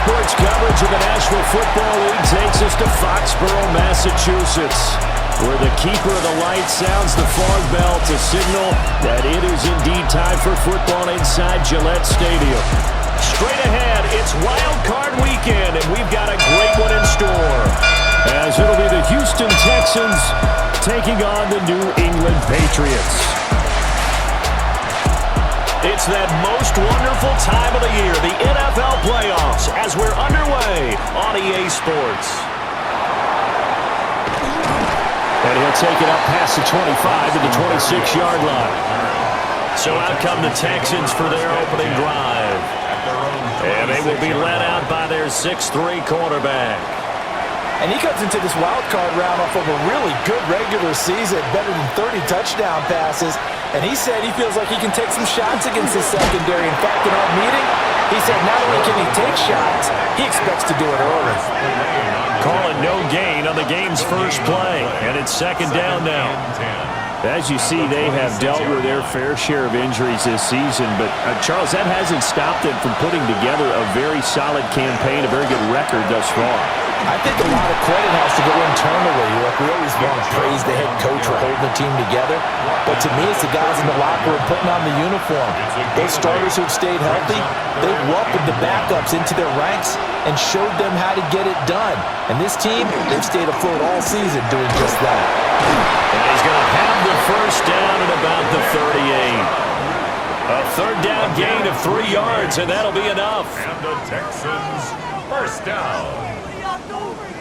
sports coverage of the National Football League takes us to Foxborough, Massachusetts, where the keeper of the light sounds the fog bell to signal that it is indeed time for football inside Gillette Stadium. Straight ahead, it's Wild Card Weekend, and we've got a great one in store, as it'll be the Houston Texans taking on the New England Patriots. It's that most wonderful time of the year, the NFL playoffs, as we're underway on EA Sports. And he'll take it up past the 25 to the 26-yard line. So out come the Texans for their opening drive. And they will be led out by their 6'3" quarterback. And he comes into this wild card round off of a really good regular season, better than 30 touchdown passes. And he said he feels like he can take some shots against the secondary. In fact, in our meeting, he said not only can he take shots, he expects to do it early. Calling no gain on the game's first play, and it's second down now. As you see, they have dealt with their fair share of injuries this season, but Charles, that hasn't stopped them from putting together a very solid campaign, a very good record thus far. I think a lot of credit has to go internally. Like, we always want to praise the head coach for holding the team together, but to me, it's the guys in the locker room putting on the uniform. Those starters who've stayed healthy, they've welcomed the backups into their ranks and showed them how to get it done. And this team, they've stayed afloat all season doing just that. And he's going to have the first down at about the 38. A third down gain of 3 yards, and that'll be enough. And the Texans, first down.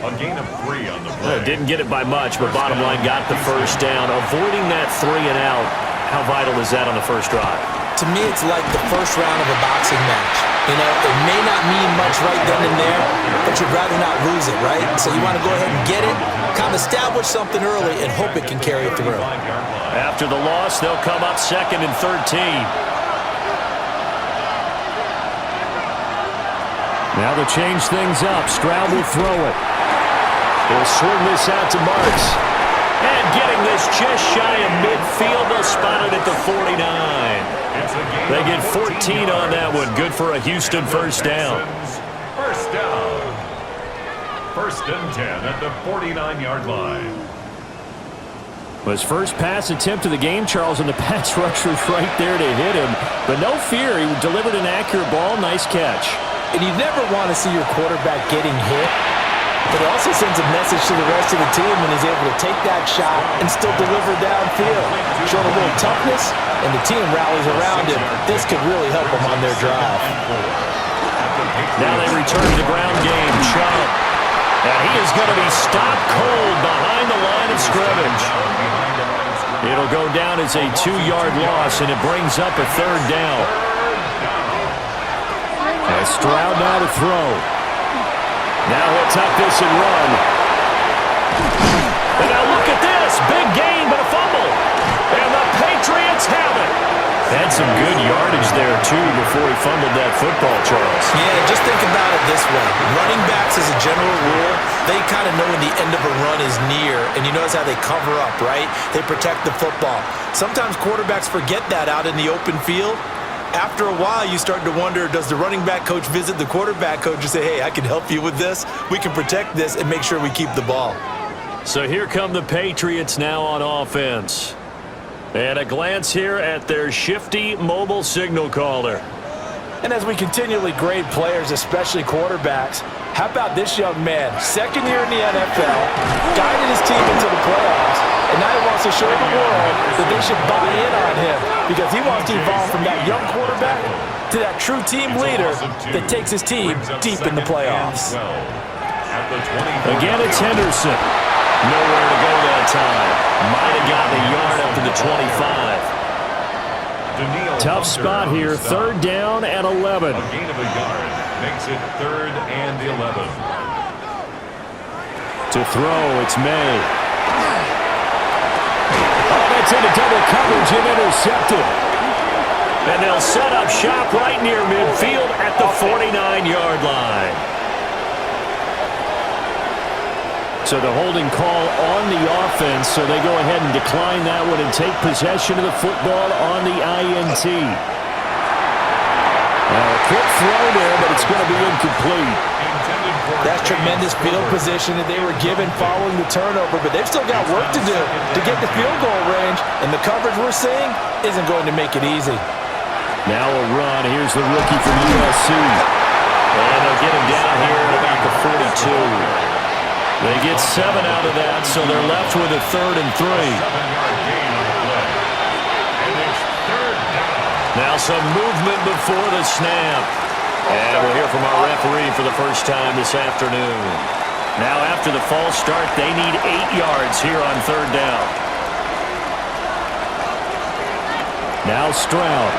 A gain of 3 on the play. Didn't get it by much, but bottom line got the first down. Avoiding that 3 and out, how vital is that on the first drive? To me, it's like the first round of a boxing match. You know, it may not mean much right then and there, but you'd rather not lose it, right? So you want to go ahead and get it, kind of establish something early, and hope it can carry it through. After the loss, they'll come up 2nd and 13. Now to change things up, Stroud will throw it. He'll swing this out to Marks. And getting this just shy of midfield, they'll spot it at the 49. They get 14 on that one. Good for a Houston first down. First down. 1st and 10 at the 49-yard line. His first pass attempt of the game, Charles, and the pass rush was right there to hit him. But no fear, he delivered an accurate ball. Nice catch. And you never want to see your quarterback getting hit, but it also sends a message to the rest of the team when he's able to take that shot and still deliver downfield. Showing a little toughness, and the team rallies around him. This could really help them on their drive. Now they return to the ground game. Chubb. And he is going to be stopped cold behind the line of scrimmage. It'll go down as a 2-yard loss, and it brings up a 3rd down. As Stroud now to throw. Now he'll tuck this and run. And now look at this. Big gain, but a fumble. And the Patriots have it. Had some good yardage there, too, before he fumbled that football, Charles. Yeah, just think about it this way. Running backs, as a general rule, they kind of know when the end of a run is near, and you notice how they cover up, right? They protect the football. Sometimes quarterbacks forget that out in the open field. After a while, you start to wonder, does the running back coach visit the quarterback coach and say, hey, I can help you with this. We can protect this and make sure we keep the ball. So here come the Patriots now on offense. And a glance here at their shifty mobile signal caller. And as we continually grade players, especially quarterbacks, how about this young man? 2nd year in the NFL, guided his team into the playoffs, and now he wants to show the world that they should buy in on him because he wants to evolve from that young quarterback to that true team leader that takes his team deep in the playoffs. Again, it's Henderson. Nowhere to go that time. Might have gotten a yard up to the 25. Tough spot here. 3rd down and 11. A gain of a yard makes it 3rd and 11. To throw, it's May. Oh, that's into double coverage and intercepted. And they'll set up shop right near midfield at the 49-yard line. So the holding call on the offense, so they go ahead and decline that one and take possession of the football on the INT. A quick throw there, but it's going to be incomplete. That's tremendous field position that they were given following the turnover, but they've still got work to do to get the field goal range, and the coverage we're seeing isn't going to make it easy. Now a run. Here's the rookie from USC. And they'll get him down here at about the 42. They get 7 out of that, so they're left with a 3rd and 3. Now some movement before the snap. And we'll hear from our referee for the first time this afternoon. Now after the false start, they need 8 yards here on 3rd down. Now Stroud.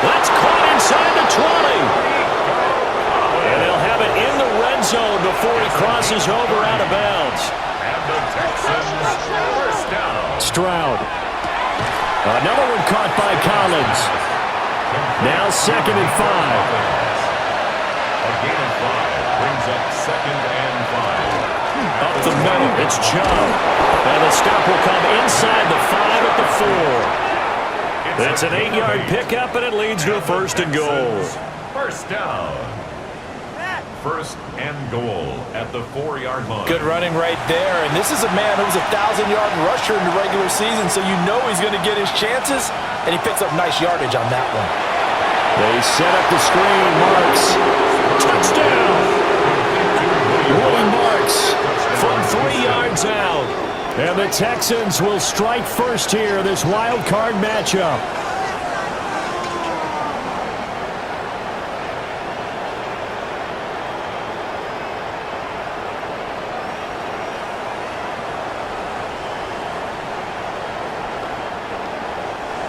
That's caught inside the 20. And they'll have it in the red zone before he crosses over out of bounds. And the Texans first down. Stroud. Another one caught by Collins. Now 2nd and 5. A gain of 5 brings up 2nd and 5. Up the middle, it's Chubb. And the stop will come inside the 5 at the 4. It's an 8-yard pickup, and it leads to a 1st and goal. First down. 1st and goal at the 4-yard line. Good running right there, and this is a man who's a 1,000-yard rusher in the regular season, so you know he's going to get his chances, and he picks up nice yardage on that one. They set up the screen. Marks. Touchdown! Woody Marks from 3 yards out. And the Texans will strike first here, this wild card matchup.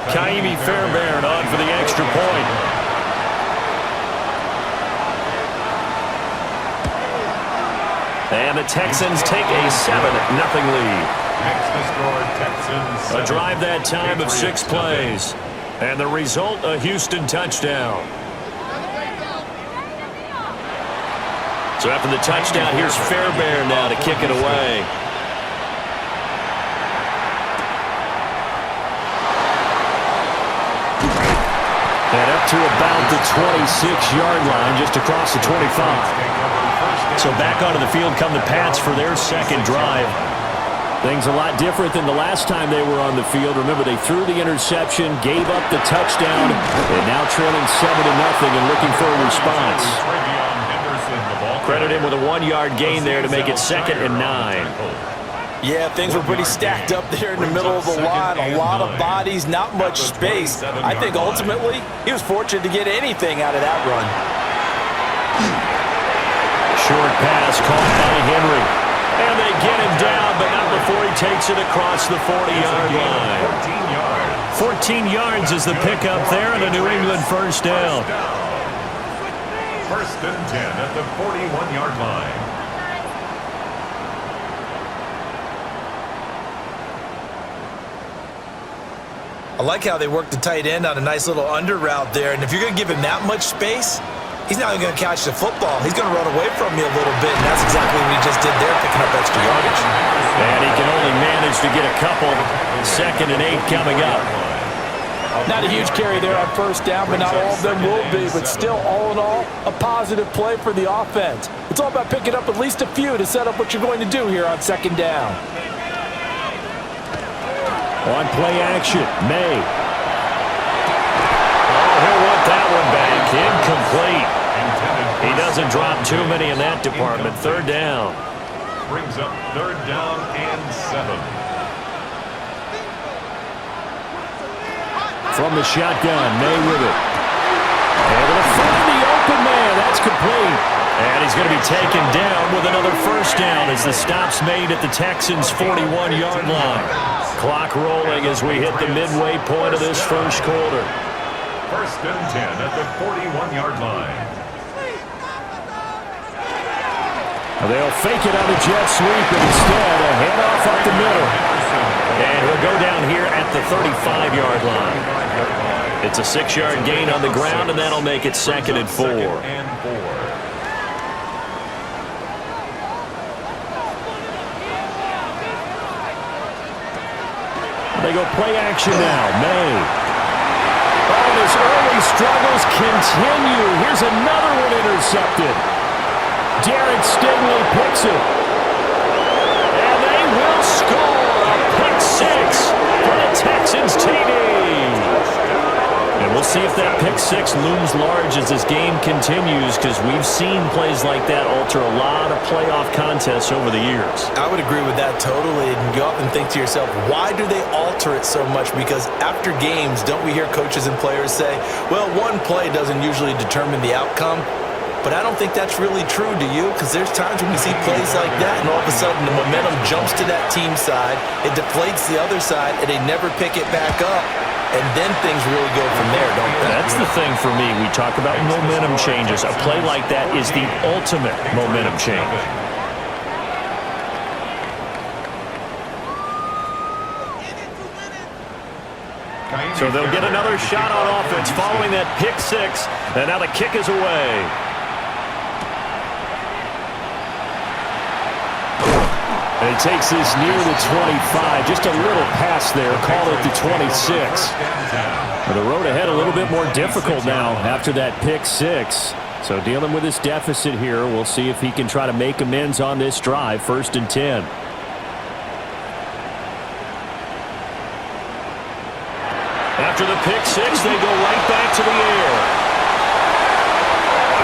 Kaimi Fairbairn on for the extra point. And the Texans take a 7-0 lead. Next to score, Texans. A drive that time of 6 plays. And the result, a Houston touchdown. So after the touchdown, here's Fairbairn now to kick it away. And up to about the 26-yard line, just across the 25. So back onto the field come the Pats for their 2nd drive. Things a lot different than the last time they were on the field. Remember, they threw the interception, gave up the touchdown, and now trailing 7-0 and looking for a response. Credit him with a 1-yard gain there to make it 2nd and 9. Yeah, things were pretty stacked up there in the middle of the line. A lot of bodies, not much space. I think ultimately he was fortunate to get anything out of that run. Short pass caught by Henry. And they get him down, but not before he takes it across the 40-yard line. 14 yards is the pickup there, and a New England first down. 1st and 10 at the 41-yard line. I like how they work the tight end on a nice little under route there, and if you're going to give him that much space, he's not even going to catch the football. He's going to run away from you a little bit, and that's exactly what he just did there, picking up extra yardage. And he can only manage to get a couple. 2nd and 8 coming up. Not a huge carry there on 1st down, but not all of them will be. But still, all in all, a positive play for the offense. It's all about picking up at least a few to set up what you're going to do here on 2nd down. On play action, May. Oh, he'll want that one back. Incomplete. He doesn't drop too many in that department. 3rd down. Brings up 3rd down and 7. From the shotgun, May with it. And they'll find the open man. That's complete. And he's going to be taken down with another 1st down as the stop's made at the Texans' 41-yard line. Clock rolling as we hit the midway point of this 1st quarter. 1st and 10 at the 41-yard line. They'll fake it on a jet sweep, and instead a handoff up the middle. And he'll go down here at the 35-yard line. It's a 6-yard gain on the ground, and that'll make it 2nd and 4. They go play action now. May. And his early struggles continue. Here's another one intercepted. Derek Stingley picks it. And they will score a pick six for the Texans TD. And we'll see if that pick six looms large as this game continues, because we've seen plays like that alter a lot of playoff contests over the years. I would agree with that totally. And you often think to yourself, why do they alter it so much? Because after games, don't we hear coaches and players say, well, one play doesn't usually determine the outcome? But I don't think that's really true, do you? Because there's times when we see plays like that, and all of a sudden the momentum jumps to that team side, it deflates the other side, and they never pick it back up. And then things really go from there, don't they? That's the thing for me. We talk about momentum changes. A play like that is the ultimate momentum change. So they'll get another shot on offense following that pick six. And now the kick is away. And he takes this near the 25. Just a little pass there. Call it the 26. The road ahead a little bit more difficult now after that pick six. So dealing with this deficit here, we'll see if he can try to make amends on this drive. 1st and 10. After the pick six, they go right back to the air.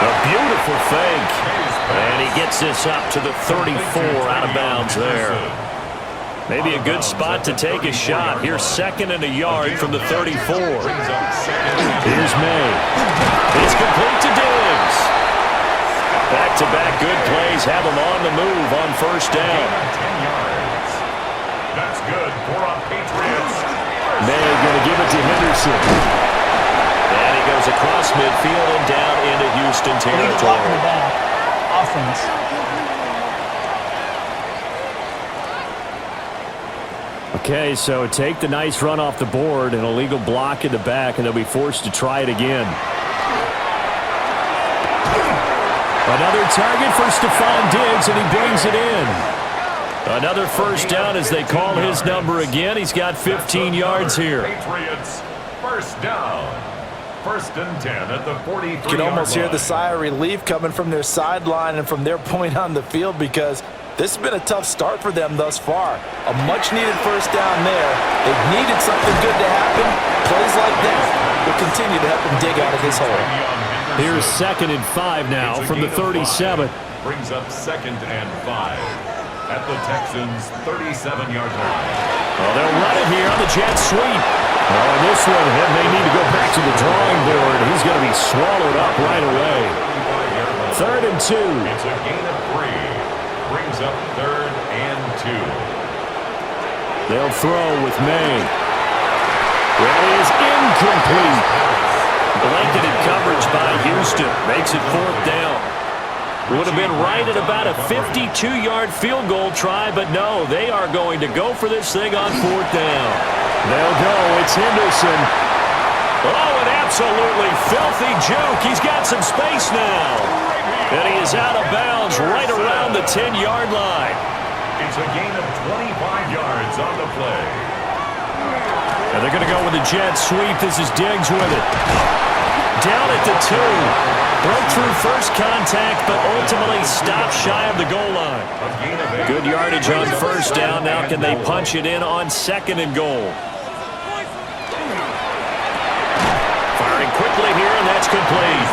A beautiful fake. And he gets this up to the 34 out of bounds there. Maybe a good spot to take a shot. Here's 2nd and a yard from the 34. Here's May. It's complete to Diggs. Back-to-back good plays have him on the move on 1st down. That's good for our Patriots. May going to give it to Henderson. And he goes across midfield and down into Houston territory. Offense. Okay, so take the nice run off the board, an illegal block in the back, and they'll be forced to try it again. Another target for Stephon Diggs, and he brings it in. Another 1st down as they call his number again. He's got 15 yards here. Patriots, 1st down. 1st and 10 at the 43. You can almost hear the sigh of relief coming from their sideline and from their point on the field, because this has been a tough start for them thus far. A much-needed 1st down there. They've needed something good to happen. Plays like that will continue to help them dig out of this hole. Here's 2nd and 5 now from the 37. Brings up 2nd and 5 at the Texans' 37-yard line. Well, they'll run it here on the jet sweep. Well, in this one, he may need to go back to the drawing board. He's going to be swallowed up right away. 3rd and 2. It's a gain of 3. Brings up 3rd and 2. They'll throw with May. That is incomplete. Blanketed coverage by Houston. Makes it 4th down. Would have been right at about a 52-yard field goal try, but no, they are going to go for this thing on 4th down. They'll go. It's Henderson. Oh, an absolutely filthy juke. He's got some space now. And he is out of bounds right around the 10-yard line. It's a gain of 25 yards on the play. And they're going to go with a jet sweep. This is Diggs with it. Down at the 2. Broke through first contact, but ultimately stopped shy of the goal line. Good yardage on 1st down. Now can they punch it in on 2nd and goal? Firing quickly here, and that's complete.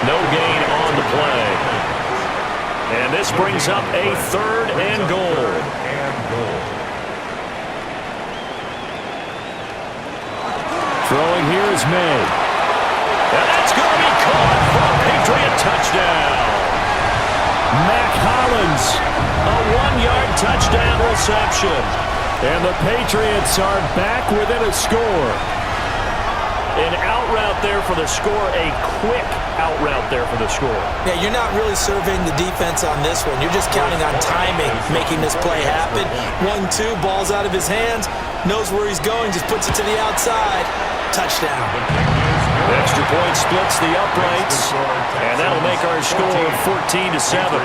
No gain on the play. And this brings up a 3rd and goal. Throwing here is May. And that's going to be caught for a Patriot touchdown. Mac Hollins, a 1-yard touchdown reception. And the Patriots are back within a score. An out route there for the score, a quick out route there for the score. Yeah, you're not really surveying the defense on this one. You're just counting on timing, making this play happen. 1-2, ball's out of his hands, knows where he's going, just puts it to the outside. Touchdown. The extra point splits the uprights, and that'll make our score 14-7.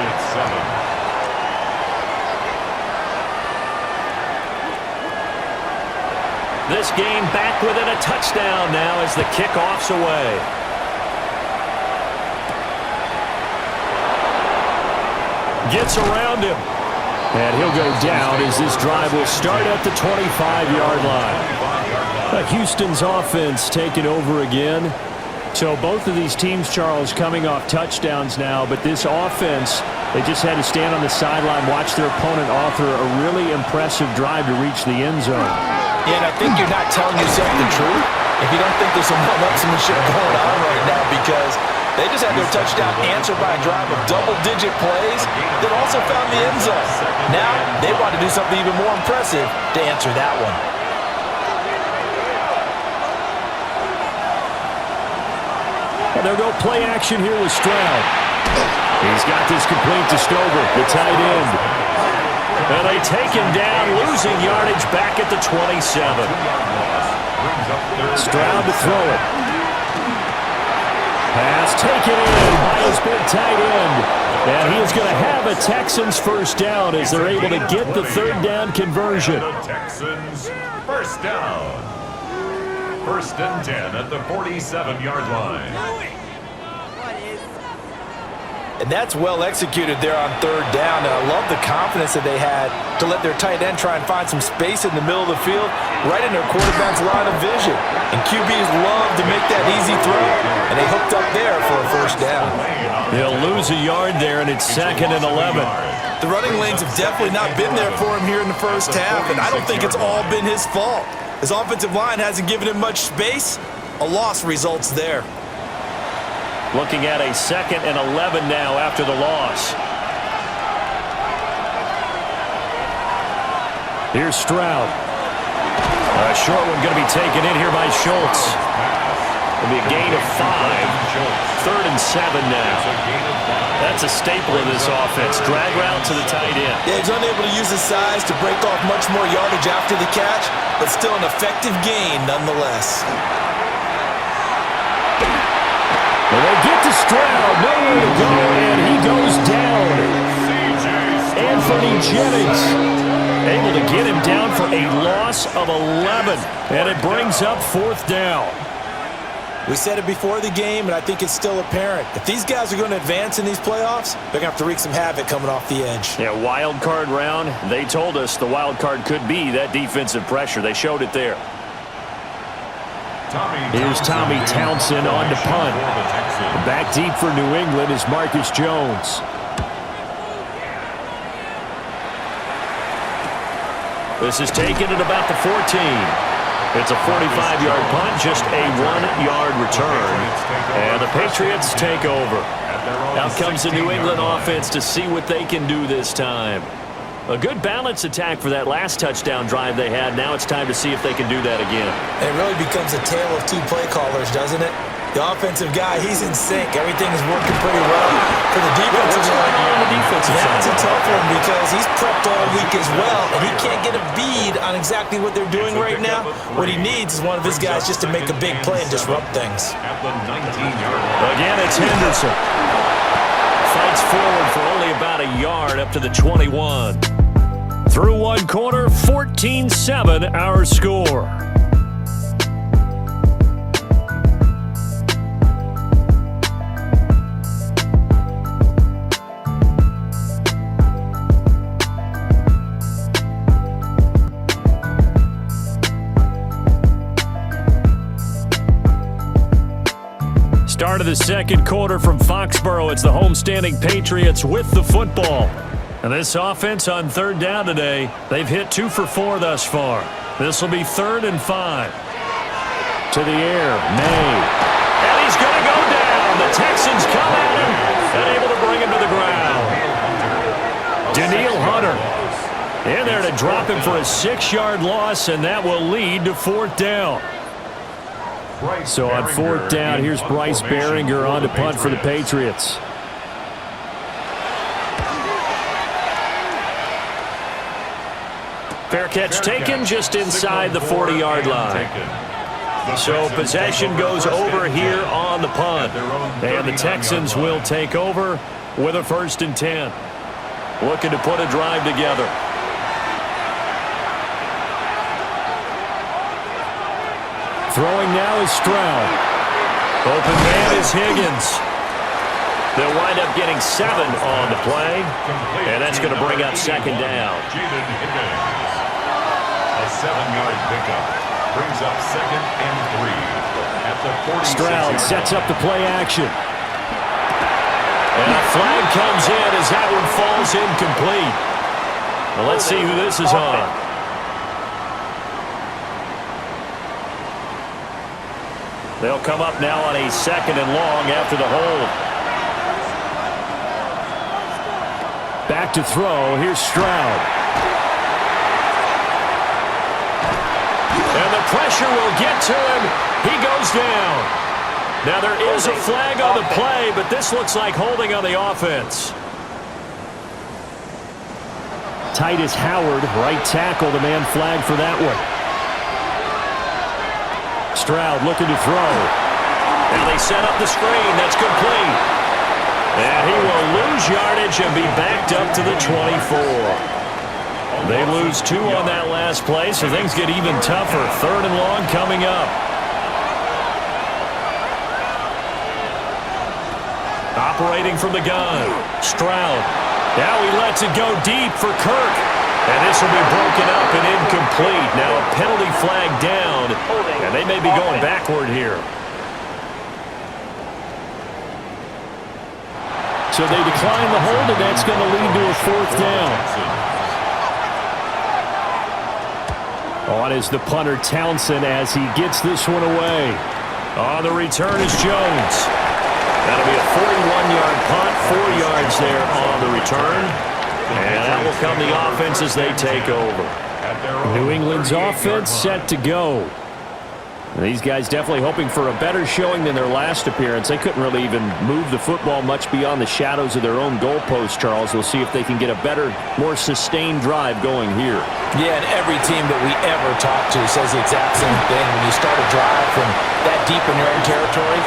This game back within a touchdown now as the kickoff's away. Gets around him. And he'll go down as this drive will start at the 25-yard line. Houston's offense taking over again. So both of these teams, Charles, coming off touchdowns now, but this offense, they just had to stand on the sideline, watch their opponent author a really impressive drive to reach the end zone. Yeah, and I think you're not telling yourself the truth if you don't think there's some one-upsmanship going on right now, because they just had their touchdown answered by a drive of double-digit plays that also found the end zone. Now they want to do something even more impressive to answer that one. And they'll go play action here with Stroud. He's got this complete to Stover, the tight end. And they take him down, losing yardage back at the 27. Stroud to throw it. Pass taken in by his big tight end. And he is going to have a Texans first down as they're able to get the third down conversion. Texans first down. 1st and 10 at the 47-yard line. And that's well executed there on third down. And I love the confidence that they had to let their tight end try and find some space in the middle of the field, right in their quarterback's line of vision. And QBs love to make that easy throw, and they hooked up there for a first down. They'll lose a yard there, and it's 2nd and 11. The running lanes have definitely not been there for him here in the first half, and I don't think it's all been his fault. His offensive line hasn't given him much space. A loss results there. Looking at a 2nd and 11 now after the loss. Here's Stroud. A short one going to be taken in here by Schultz. It'll be a gain of 5. 3rd and 7 now. That's a staple of this offense. Drag route to the tight end. Yeah, he's unable to use his size to break off much more yardage after the catch, but still an effective gain nonetheless. Well, they get to Stroud. Nowhere to go, and he goes down. Anthony Jennings able to get him down for a loss of 11, and it brings up 4th down. We said it before the game, and I think it's still apparent. If these guys are going to advance in these playoffs, they're going to have to wreak some havoc coming off the edge. Yeah, wild card round. They told us the wild card could be that defensive pressure. They showed it there. Here's Tommy Townsend on to punt. Back deep for New England is Marcus Jones. This is taken at about the 14. It's a 45-yard punt, just a 1-yard return. And the Patriots take over. Out comes the New England offense to see what they can do this time. A good balance attack for that last touchdown drive they had. Now it's time to see if they can do that again. It really becomes a tale of two play callers, doesn't it? The offensive guy, he's in sync. Everything is working pretty well. For the defensive side, that's a tough one because he's prepped all week as well, and he can't get a bead on exactly what they're doing right now. What he needs is one of his guys just to make a big play and disrupt things. Again, it's Henderson. Fights forward for only about a yard up to the 21. Through one quarter, 14-7 our score. Start of the second quarter from Foxborough. It's the homestanding Patriots with the football. And this offense on third down today, they've hit 2 for 4 thus far. This will be 3rd and 5. To the air, May. And he's going to go down. The Texans come at him and able to bring him to the ground. Daniil Hunter in there to drop him for a 6-yard loss, and that will lead to 4th down. So on 4th down, here's Bryce Behringer on to punt for the Patriots. Fair catch taken just inside the 40-yard line. So possession goes over here on the punt. And the Texans will take over with a 1st and 10. Looking to put a drive together. Throwing now is Stroud. Open man is Higgins. They'll wind up getting 7 on the play, and that's going to bring up second down. A 7-yard pickup brings up 2nd and 3 at the 46. Stroud sets up the play action. And a flag comes in as that one falls incomplete. Well, let's see who this is on. They'll come up now on a 2nd and long after the hold. Back to throw. Here's Stroud. And the pressure will get to him. He goes down. Now there is a flag on the play, but this looks like holding on the offense. Titus Howard, right tackle, the man flagged for that one. Stroud looking to throw. Now they set up the screen. That's complete. And he will lose yardage and be backed up to the 24. They lose 2 on that last play, so things get even tougher. 3rd and long coming up. Operating from the gun. Stroud. Now he lets it go deep for Kirk. And this will be broken up and incomplete. Now a penalty flag down. And they may be going backward here. So they decline the hold, and that's going to lead to a 4th down. On is the punter Townsend as he gets this one away. On the return is Jones. That'll be a 41-yard punt, 4 yards there on the return. And that will come the offense as they take over. New England's offense set to go. And these guys definitely hoping for a better showing than their last appearance. They couldn't really even move the football much beyond the shadows of their own goalpost, Charles. We'll see if they can get a better, more sustained drive going here. Yeah, and every team that we ever talk to says the exact same thing. When you start a drive from that deep in your own territory,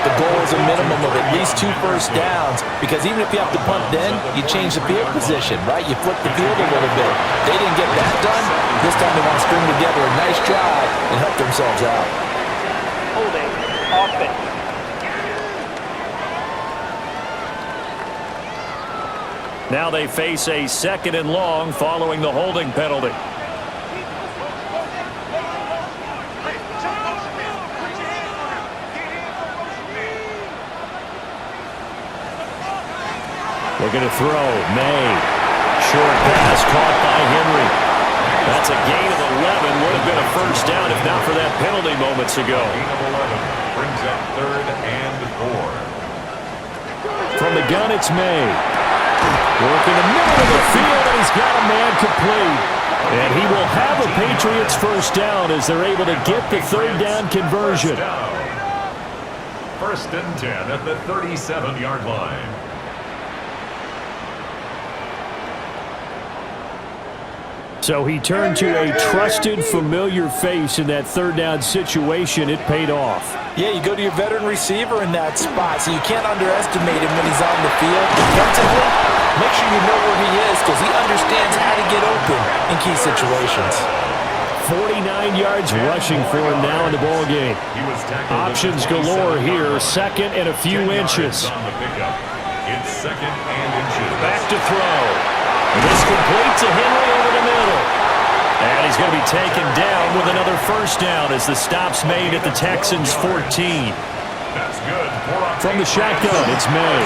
the goal is a minimum of at least 2 first downs, because even if you have to punt then, you change the field position, right? You flip the field a little bit. They didn't get that done. This time they want to string together a nice drive and help themselves out. Holding offense. Now they face a 2nd and long following the holding penalty. Looking to throw. May. Short pass caught by Henry. That's a gain of 11. Would have been a first down if not for that penalty moments ago. Gain of 11 brings up 3rd and 4. From the gun, it's May. Working the middle of the field, and he's got a man complete. And he will have a Patriots first down as they're able to get the 3rd down conversion. 1st and 10 at the 37-yard line. So he turned to a trusted, familiar face in that 3rd down situation. It paid off. Yeah, you go to your veteran receiver in that spot, so you can't underestimate him when he's on the field. Defensively, make sure you know where he is, because he understands how to get open in key situations. 49 yards rushing for him now in the ball game. Options galore here. 2nd and a few inches. It's 2nd and inches. Back to throw. This complete to Henry over the middle. And he's going to be taken down with another first down as the stop's made at the Texans' 14. That's good. From the shotgun, it's May.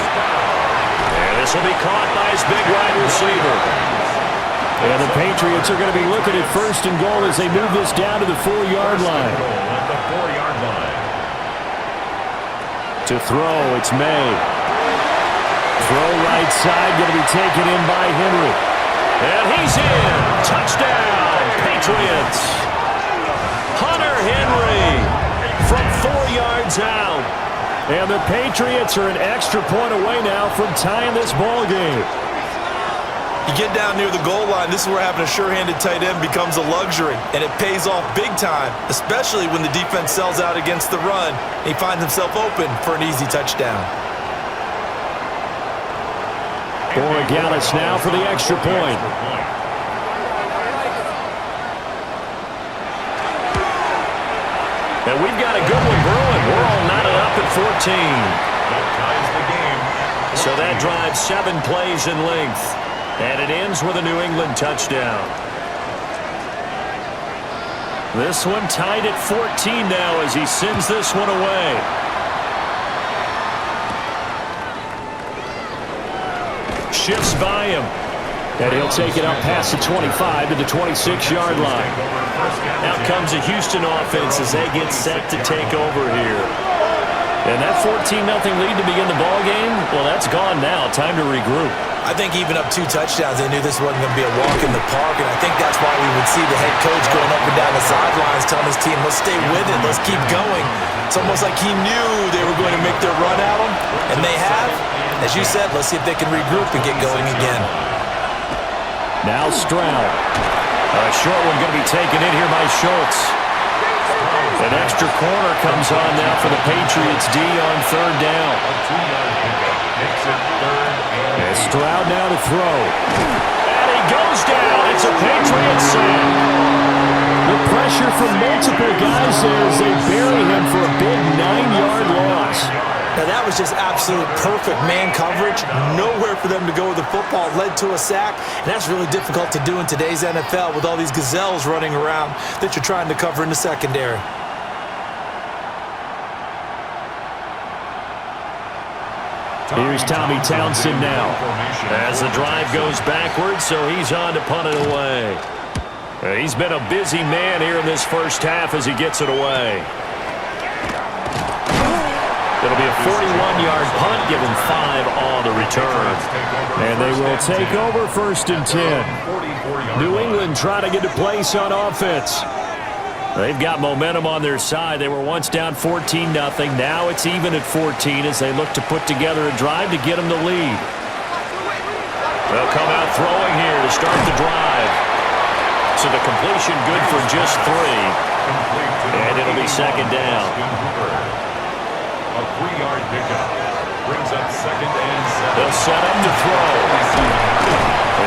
And this will be caught by his big wide receiver. And the Patriots are going to be looking at 1st and goal as they move this down to the 4-yard line. At the 4-yard line. To throw, it's May. Throw right side, going to be taken in by Henry. And he's in. Touchdown, Patriots. Hunter Henry from 4 yards out. And the Patriots are an extra point away now from tying this ball game. You get down near the goal line, this is where having a sure-handed tight end becomes a luxury, and it pays off big time, especially when the defense sells out against the run, and he finds himself open for an easy touchdown. Borregales now for the extra point. And we've got a good one brewing. We're all knotted up at 14. That ties the game. So that drives 7 plays in length. And it ends with a New England touchdown. This one tied at 14 now as he sends this one away. Shifts by him. And he'll take it up past the 25 to the 26-yard line. Out comes the Houston offense as they get set to take over here. And that 14-0 lead to begin the ball game, well, that's gone now. Time to regroup. I think even up 2 touchdowns, they knew this wasn't going to be a walk in the park, and I think that's why we would see the head coach going up and down the sidelines telling his team, let's stay with it, let's keep going. It's almost like he knew they were going to make their run at him, and they have. As you said, let's see if they can regroup and get going again. Now Stroud. A short one going to be taken in here by Schultz. An extra corner comes on now for the Patriots D on 3rd down. And Stroud now to throw. And he goes down. It's a Patriots sack. The pressure from multiple guys there as they bury him for a big 9-yard loss. Now that was just absolute perfect man coverage. Nowhere for them to go with the football. Led to a sack, and that's really difficult to do in today's NFL with all these gazelles running around that you're trying to cover in the secondary. Here's Tommy Townsend now as the drive goes backwards, so he's on to punt it away. He's been a busy man here in this first half as he gets it away. It'll be a 41-yard punt, given 5 on the return. And they will take over 1st and 10. New England trying to get to place on offense. They've got momentum on their side. They were once down 14-0. Now it's even at 14 as they look to put together a drive to get them the lead. They'll come out throwing here to start the drive. So the completion good for just 3. And it'll be 2nd down. A 3-yard pickup brings up 2nd and 7. They'll set up to throw.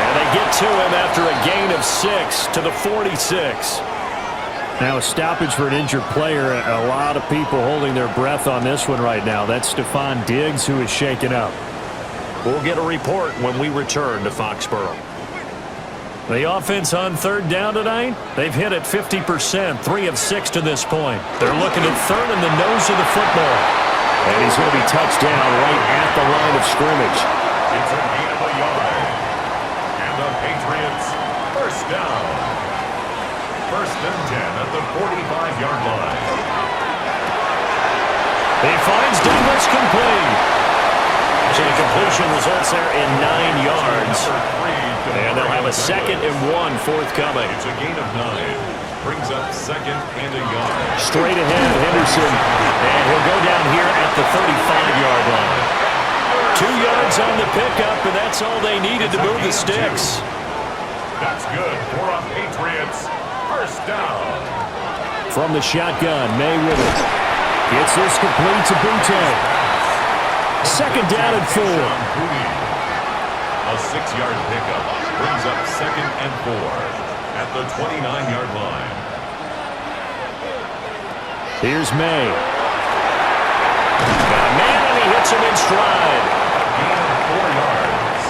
And they get to him after a gain of 6 to the 46. Now a stoppage for an injured player. A lot of people holding their breath on this one right now. That's Stephon Diggs who is shaken up. We'll get a report when we return to Foxborough. The offense on 3rd down tonight, they've hit at 50%, 3 of 6 to this point. They're looking at 3rd in the nose of the football. And he's going to be touched down right at the line of scrimmage. It's a gain of a yard. And the Patriots, 1st down. 1st and 10 at the 45-yard line. He finds Douglas complete. So the completion results there in 9 yards. And they'll have a 2nd and 1 forthcoming. It's a gain of 9. Brings up 2nd and a yard. Straight ahead, Henderson. And he'll go down here at the 35-yard line. 2 yards on the pickup, and that's all they needed to move the sticks. That's good for a Patriots. 1st down. From the shotgun, May with it. Gets this complete to Butte. 2nd down and 4. A 6-yard pickup brings up 2nd and 4 at the 29-yard line. Here's May. Got a man, and he hits him in stride. Gain of 4 yards.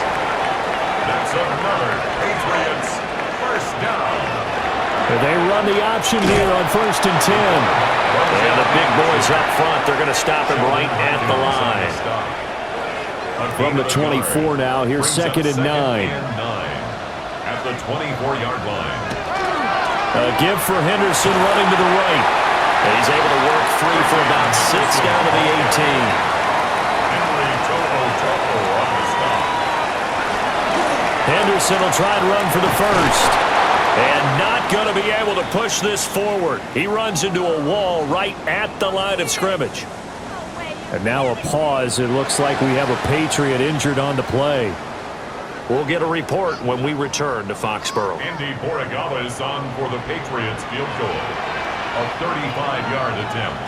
That's another Patriots 1st down. They run the option here on 1st and 10. And the big boys up front, they're going to stop him right at the line. From the 24 now, here's 2nd and 9. At the 24-yard line. A give for Henderson running to the right. And he's able to work free for about 6 down to the 18. Henry Toto on the stop. Henderson will try and run for the 1st. And not going to be able to push this forward. He runs into a wall right at the line of scrimmage. And now a pause. It looks like we have a Patriot injured on the play. We'll get a report when we return to Foxborough. Andy Borregala is on for the Patriots field goal. A 35-yard attempt.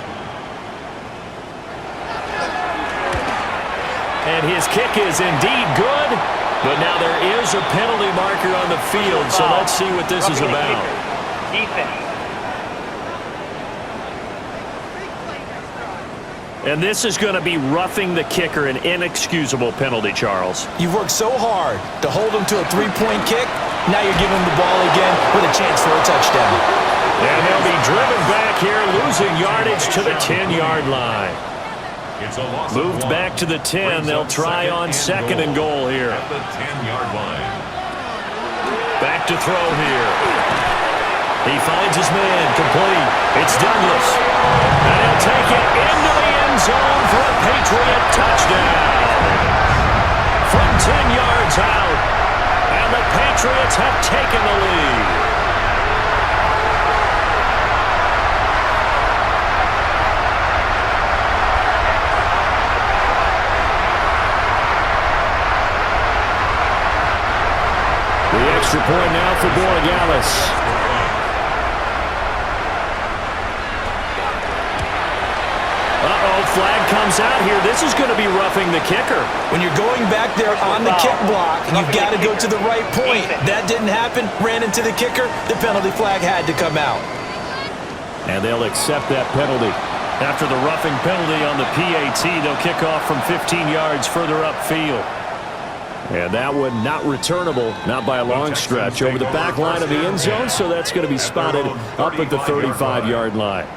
And his kick is indeed good. But now there is a penalty marker on the field, so let's see what this is about. Defense. And this is going to be roughing the kicker, an inexcusable penalty, Charles. You've worked so hard to hold him to a three-point kick. Now you're giving him the ball again with a chance for a touchdown. And they'll be driven back here, losing yardage to the 10-yard line. Moved back to the 10. They'll try on second and goal here. At the 10-yard line. Back to throw here. He finds his man, complete. It's Douglas. And he'll take it into the end zone for a Patriot touchdown. From 10 yards out. And the Patriots have taken the lead. The extra point now for Borregales. Flag comes out here. This is going to be roughing the kicker. When you're going back there on the kick block, you've got to go to the right point. That didn't happen. Ran into the kicker. The penalty flag had to come out. And they'll accept that penalty. After the roughing penalty on the PAT, they'll kick off from 15 yards further upfield. And that one not returnable, not by a long stretch, over the back line of the end zone, so that's going to be spotted up at the 35-yard line.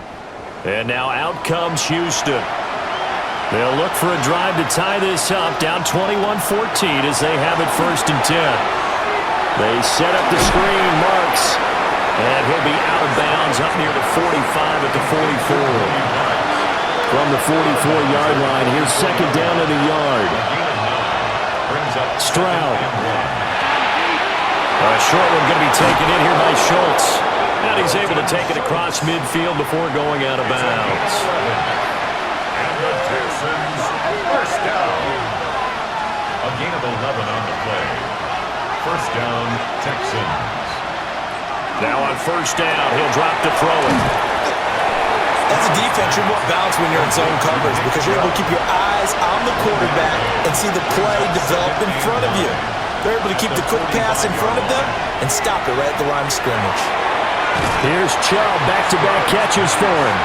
And now out comes Houston. They'll look for a drive to tie this up, down 21-14 as they have it 1st and 10. They set up the screen, Marks, and he'll be out of bounds up near the 45 at the 44. From the 44-yard line, here's second down at a yard. Stroud. A short one going to be taken in here by Schultz. And he's able to take it across midfield before going out of bounds. And the Texans, first down. A gain of 11 on the play. First down, Texans. Now on first down, he'll drop to throw it. As a defense, you're more balanced when you're in zone coverage because you're able to keep your eyes on the quarterback and see the play develop in front of you. They're able to keep the quick pass in front of them and stop it right at the line of scrimmage. Here's Chubb, back-to-back catches for him.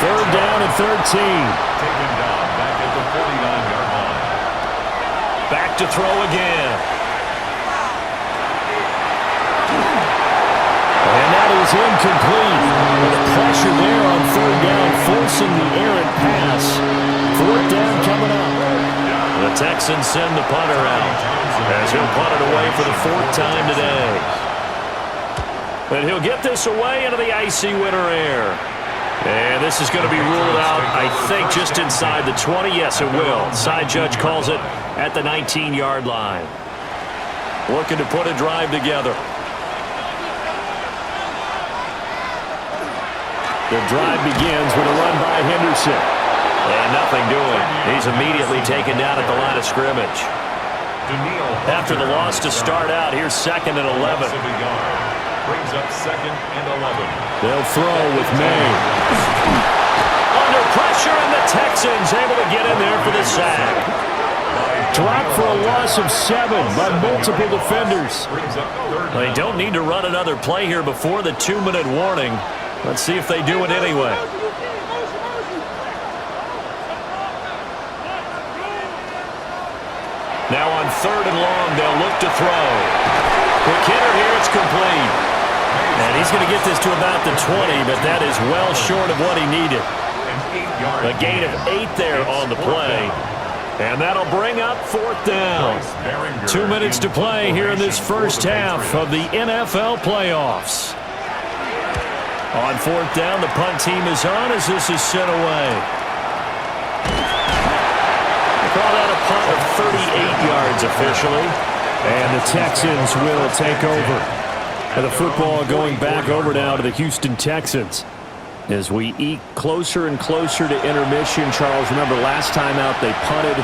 Third down and 13. Taken down back at the 49-yard line. Back to throw again. And that is incomplete. With pressure there on third down, forcing the errant pass. Fourth down coming up. The Texans send the punter out as he'll punt it away for the 4th time today. And he'll get this away into the icy winter air. And this is going to be ruled out, I think, just inside the 20. Yes, it will. Side judge calls it at the 19-yard line. Looking to put a drive together. The drive begins with a run by Henderson. And nothing doing. He's immediately taken down at the line of scrimmage. After the loss to start out, here's 2nd and 11. Brings up 2nd and 11. They'll throw with May. Under pressure, and the Texans able to get in there for the sack. Dropped for a loss of 7 by multiple defenders. They don't need to run another play here before the 2-minute warning. Let's see if they do it anyway. Now on 3rd and long, they'll look to throw. Quick hitter here, it's complete. And he's going to get this to about the 20, but that is well short of what he needed. A gain of 8 there on the play. And that'll bring up 4th down. 2 minutes to play here in this first half of the NFL playoffs. On 4th down, the punt team is on as this is sent away. They call that a punt of 38 yards officially. And the Texans will take over. And the football going back over now to the Houston Texans. As we eke closer and closer to intermission, Charles, remember last time out they punted.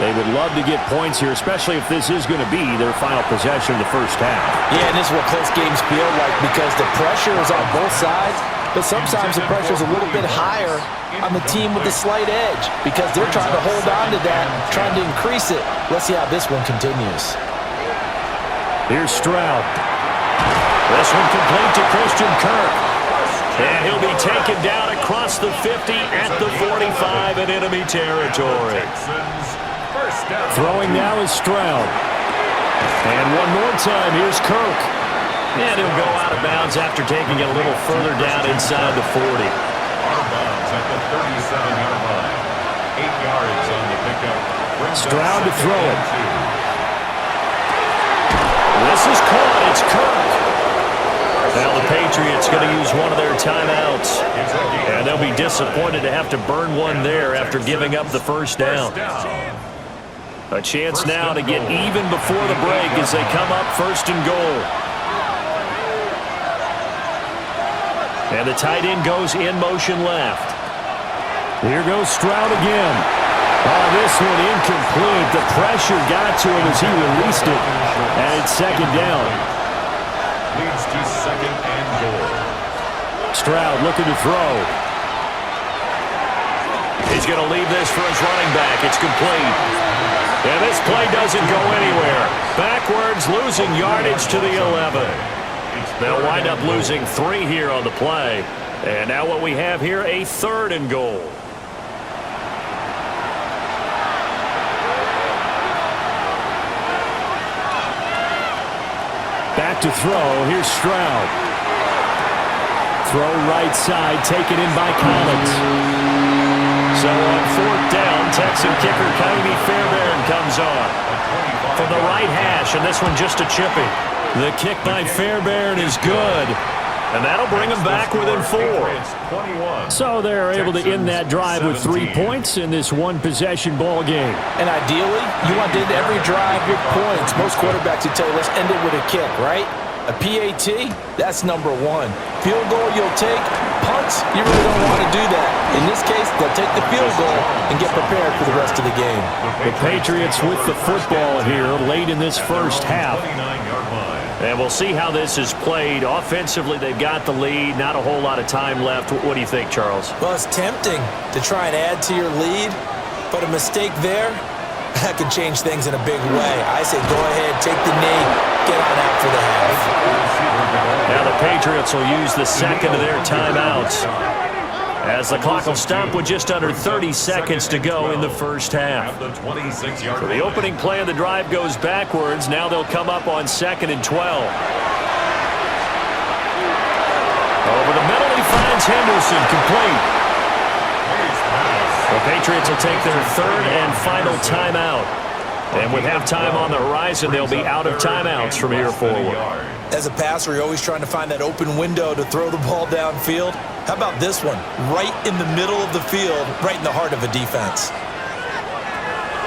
They would love to get points here, especially if this is going to be their final possession of the first half. Yeah, and this is what close games feel like because the pressure is on both sides, but sometimes the pressure is a little bit higher on the team with the slight edge because they're trying to hold on to that, trying to increase it. Let's see how this one continues. Here's Stroud. This one complete to Christian Kirk. And he'll be taken down across the 50 at the 45 in enemy territory. Throwing now is Stroud. And one more time, here's Kirk. And he'll go out of bounds after taking it a little further down inside the 40. Out of bounds at the 37-yard line. 8 yards on the pickup. Stroud to throw it. This is caught. It's Kirk. Now the Patriots going to use one of their timeouts. And they'll be disappointed to have to burn one there after giving up the first down. A chance now to get even before the break as they come up first and goal. And the tight end goes in motion left. Here goes Stroud again. Oh, this one incomplete. The pressure got to him as he released it. And it's second down. Leads to second and goal. Stroud looking to throw. He's going to leave this for his running back. It's complete. And this play doesn't go anywhere. Backwards, losing yardage to the 11. They'll wind up losing 3 here on the play. And now what we have here, a third and goal. Back to throw. Here's Stroud. Throw right side, taken in by Collins. So on fourth down, Texan kicker Kylie Fairbairn comes on from the right hash, and this one just a chippy. The kick by Fairbairn is good, and that'll bring them back within 4. So they're able to end that drive with 3 points in this one-possession ball game. And ideally, you want to end every drive with points. Most quarterbacks would tell you, let's end it with a kick, right? A PAT, that's number 1. Field goal you'll take. Punts, you really don't want to do that. In this case, they'll take the field goal and get prepared for the rest of the game. The Patriots with the football here late in this first half. And we'll see how this is played. Offensively, they've got the lead. Not a whole lot of time left. What do you think, Charles? Well, it's tempting to try and add to your lead, but a mistake there, that could change things in a big way. I say go ahead, take the knee, get on out for the half. Now the Patriots will use the second of their timeouts as the clock will stop with just under 30 seconds to go in the first half. So the opening play of the drive goes backwards. Now they'll come up on 2nd and 12. Over the middle, he finds Henderson, complete. The Patriots will take their third and final timeout. And with halftime on the horizon, they'll be out of timeouts from here forward. As a passer, you're always trying to find that open window to throw the ball downfield. How about this one? Right in the middle of the field, right in the heart of a defense.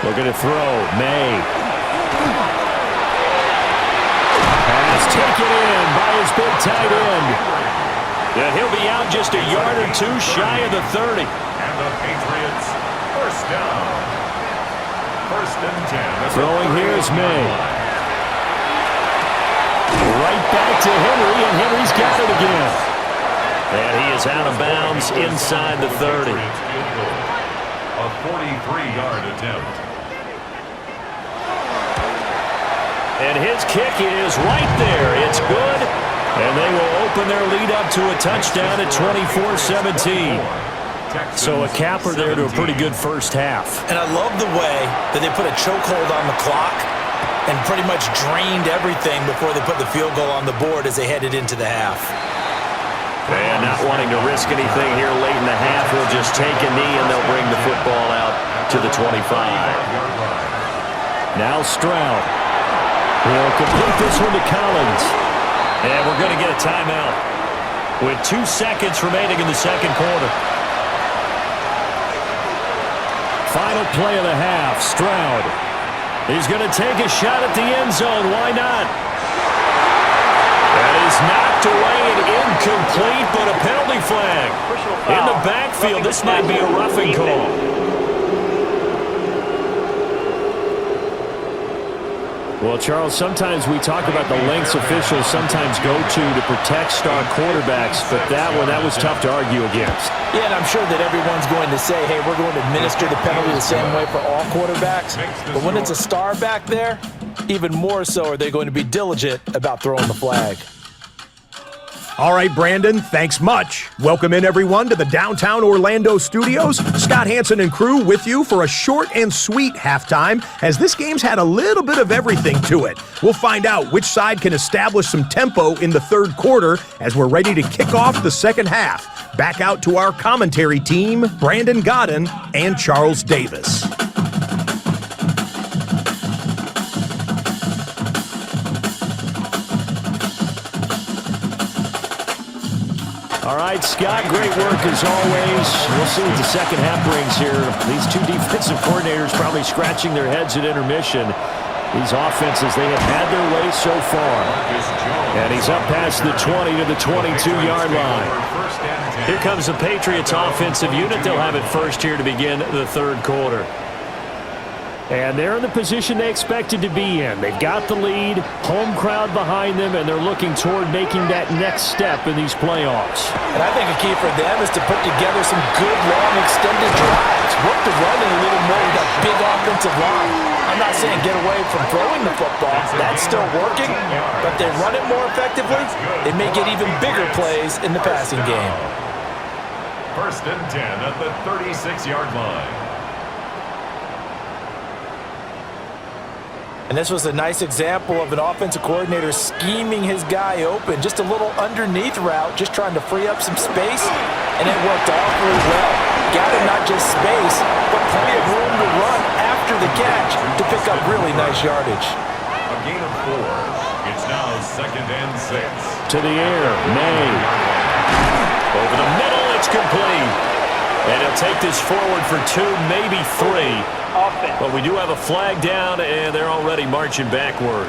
Looking to throw. May. Pass taken in by his big tight end. And he'll be out just a yard or two shy of the 30. And the Patriots, first down. First and 10. Throwing here is May. Right back to Henry, and Henry's got it again. And he is out of bounds inside the 30. A 43-yard attempt. And his kick is right there. It's good. And they will open their lead up to a touchdown at 24-17. So a capper there to a pretty good first half. And I love the way that they put a chokehold on the clock and pretty much drained everything before they put the field goal on the board as they headed into the half. And not wanting to risk anything here late in the half, he'll just take a knee and they'll bring the football out to the 25. Now Stroud. He'll complete this one to Collins. And we're going to get a timeout with 2 seconds remaining in the second quarter. Final play of the half, Stroud. He's going to take a shot at the end zone. Why not? That is knocked away and incomplete, but a penalty flag. In the backfield, this might be a roughing call. Well, Charles, sometimes we talk about the lengths officials sometimes go to protect star quarterbacks, but that was tough to argue against. Yeah, and I'm sure that everyone's going to say, hey, we're going to administer the penalty the same way for all quarterbacks. But when it's a star back there, even more so are they going to be diligent about throwing the flag. All right, Brandon, thanks much. Welcome in, everyone, to the downtown Orlando studios. Scott Hansen and crew with you for a short and sweet halftime, as this game's had a little bit of everything to it. We'll find out which side can establish some tempo in the third quarter as we're ready to kick off the second half. Back out to our commentary team, Brandon Godden and Charles Davis. All right, Scott, great work as always. We'll see what the second half brings here. These two defensive coordinators probably scratching their heads at intermission. These offenses, they have had their way so far. And he's up past the 20 to the 22-yard line. Here comes the Patriots offensive unit. They'll have it first here to begin the third quarter. And they're in the position they expected to be in. They've got the lead, home crowd behind them, and they're looking toward making that next step in these playoffs. And I think a key for them is to put together some good, long, extended drives. Work the run in a little more with that big offensive line. I'm not saying get away from throwing the football. That's still working. But they run it more effectively, they may get even bigger plays in the passing game. First and 10 at the 36-yard line. And this was a nice example of an offensive coordinator scheming his guy open. Just a little underneath route, just trying to free up some space. And it worked awfully well. Got him not just space, but plenty of room to run after the catch to pick up really nice yardage. A gain of 4. It's now second and 6. To the air, May. Over the middle, it's complete. And he'll take this forward for 2, maybe 3. But we do have a flag down, and they're already marching backward.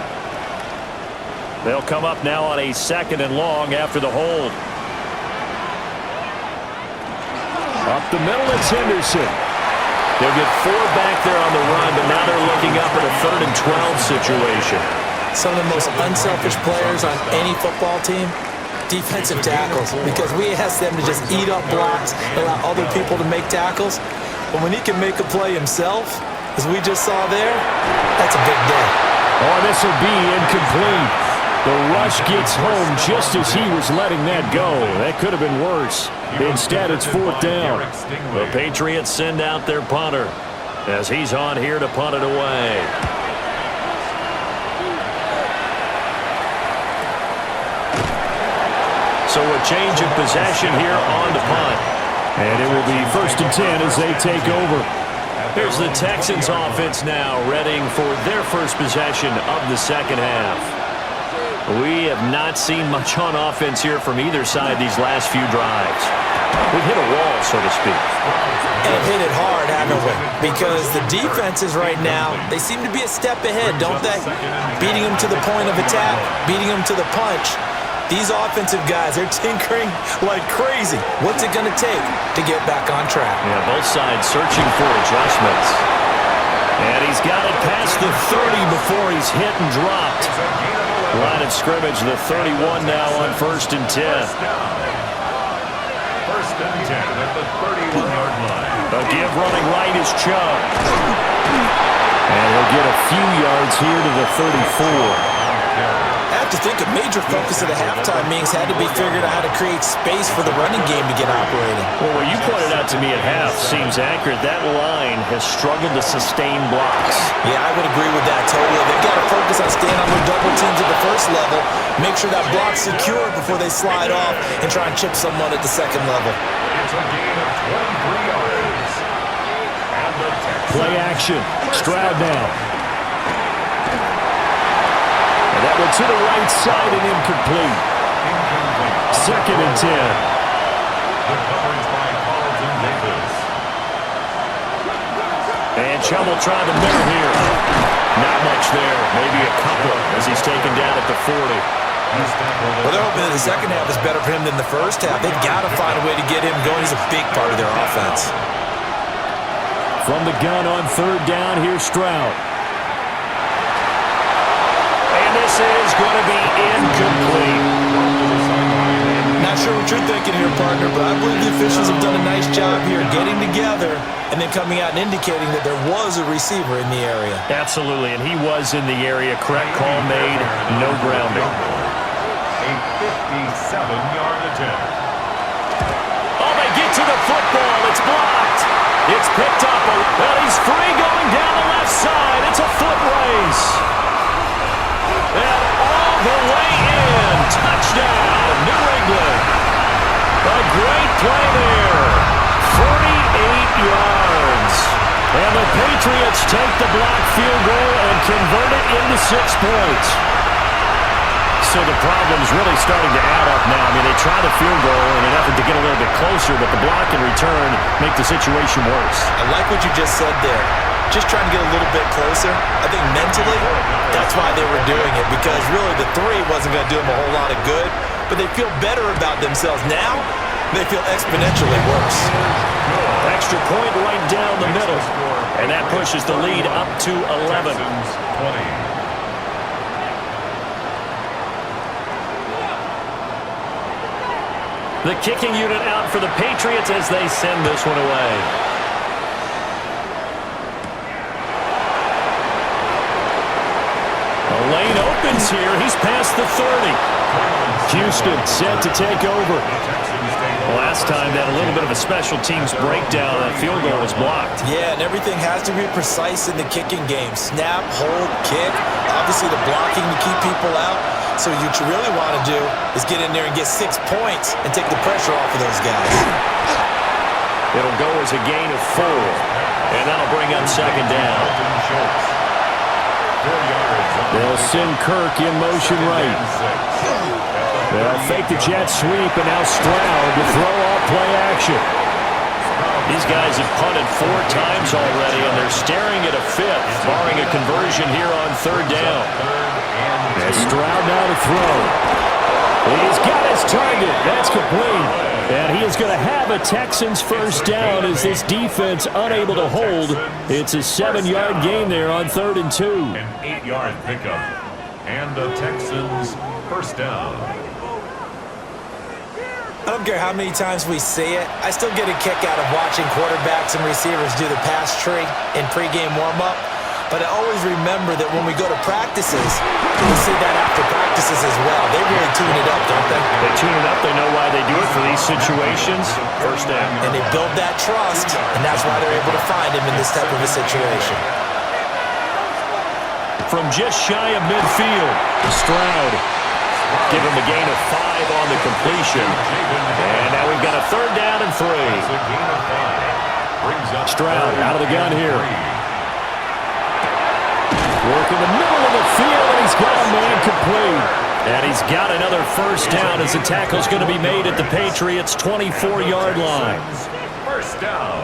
They'll come up now on a 2nd and long after the hold. Up the middle, it's Henderson. They'll get 4 back there on the run, but now they're looking up at a 3rd and 12 situation. Some of the most unselfish players on any football team, defensive tackles, because we ask them to just eat up blocks, allow other people to make tackles. But when he can make a play himself, as we just saw there, that's a big day. Oh, this will be incomplete. The rush gets home just as he was letting that go. That could have been worse. Instead, it's 4th down. The Patriots send out their punter as he's on here to punt it away. So a change of possession here on the punt. And it will be 1st and 10 as they take over. Here's the Texans offense now, readying for their first possession of the second half. We have not seen much on offense here from either side these last few drives. We've hit a wall, so to speak. And hit it hard, haven't we? Because the defenses right now, they seem to be a step ahead, don't they? Beating them to the point of attack, beating them to the punch. These offensive guys, they're tinkering like crazy. What's it going to take to get back on track? Yeah, both sides searching for adjustments. And he's got it past the 30 before he's hit and dropped. Line of scrimmage, the 31 now on 1st and 10. 1st and 10 at the 31-yard line. A give running right is Chubb. And he'll get a few yards here to the 34. I have to think a major focus of the halftime meetings had to be figuring out how to create space for the running game to get operating. Well, what you pointed out to me at half seems accurate. That line has struggled to sustain blocks. Yeah, I would agree with that totally. They've got to focus on staying on their double teams at the first level, make sure that block's secure before they slide off and try and chip someone at the second level. It's a gain of 23 yards. And the Texans. Play action. Stroud now. And that went to the right side and incomplete. 2nd and 10. The coverage by Carlton Davis. And Chubb will try the middle here. Not much there. Maybe a couple as he's taken down at the 40. Well, they're hoping that the second half is better for him than the first half. They've got to find a way to get him going. He's a big part of their offense. From the gun on 3rd down, here's Stroud. And this is going to be incomplete. Not sure what you're thinking here, partner, but I believe the officials have done a nice job here getting together and then coming out and indicating that there was a receiver in the area. Absolutely, and he was in the area. Correct call made, no grounding. A 7-yard attempt. Oh, they get to the football. It's blocked. It's picked up. Well, he's free going down the left side. It's a foot race. And all the way in. Touchdown, New England. A great play there. 48 yards. And the Patriots take the blocked field goal and convert it into 6 points. So the problem's really starting to add up now. I mean, they tried a field goal in an effort to get a little bit closer, but the block and return make the situation worse. I like what you just said there. Just trying to get a little bit closer. I think mentally, that's why they were doing it, because really the 3 wasn't going to do them a whole lot of good, but they feel better about themselves now. They feel exponentially worse. Extra point right down the middle, and that pushes the lead up to 11. Texans 20. The kicking unit out for the Patriots as they send this one away. A lane opens here. He's past the 30. Houston set to take over. Last time that a little bit of a special teams breakdown. That field goal was blocked. Yeah, and everything has to be precise in the kicking game. Snap, hold, kick. Obviously the blocking to keep people out. So what you really want to do is get in there and get 6 points and take the pressure off of those guys. It'll go as a gain of 4. And that'll bring up second down. They'll send Kirk in motion right. They'll fake the jet sweep, and now Stroud to throw off play action. These guys have punted 4 times already, and they're staring at a 5th, barring a conversion here on 3rd down. And Stroud now to throw. He's got his target. That's complete. And he is going to have a Texans first down as this defense unable to hold. It's a 7-yard gain there on 3rd and 2. An 8-yard pickup. And the Texans first down. I don't care how many times we see it. I still get a kick out of watching quarterbacks and receivers do the pass tree in pregame warm-up. But I always remember that when we go to practices, we see that after practices as well. They really tune it up, don't they? They tune it up. They know why they do it for these situations. First down. And they build that trust, and that's why they're able to find him in this type of a situation. From just shy of midfield, Stroud give him a gain of 5 on the completion. And now we've got a 3rd down and 3. Stroud out of the gun here. Work in the middle of the field, and he's got a man complete. And he's got another first down as the tackle's going to be made at the Patriots' 24-yard line. First down.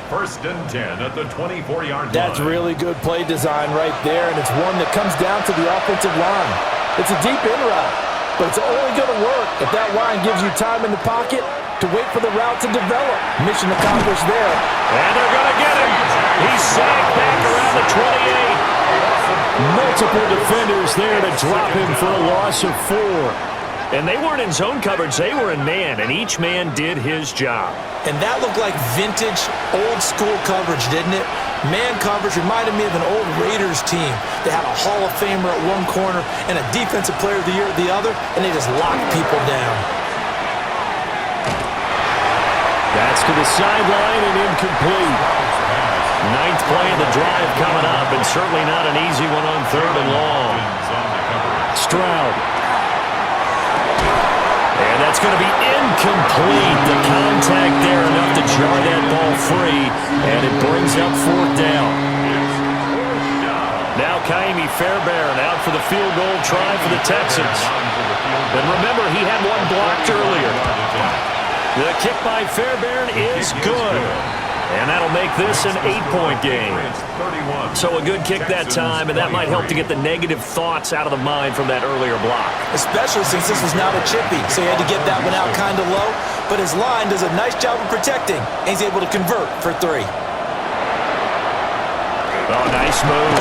1st and 10 at the 24-yard line. That's really good play design right there, and it's one that comes down to the offensive line. It's a deep in route, but it's only going to work if that line gives you time in the pocket to wait for the route to develop. Mission accomplished there. And they're going to get him. He's sagged back around the 28. Multiple defenders there to drop him for a loss of 4. And they weren't in zone coverage. They were in man, and each man did his job. And that looked like vintage, old-school coverage, didn't it? Man coverage reminded me of an old Raiders team. They had a Hall of Famer at one corner and a Defensive Player of the Year at the other, and they just locked people down. That's to the sideline and incomplete. 9th play of the drive coming up, and certainly not an easy one on 3rd and long. Stroud. And that's going to be incomplete. The contact there enough to jar that ball free, and it brings up 4th down. Now Kaimi Fairbairn out for the field goal try for the Texans. And remember, he had one blocked earlier. The kick by Fairbairn is good. And that'll make this an 8-point game. So a good kick that time, and that might help to get the negative thoughts out of the mind from that earlier block. Especially since this was not a chippy, so he had to get that one out kind of low. But his line does a nice job of protecting, and he's able to convert for 3. Oh, nice move.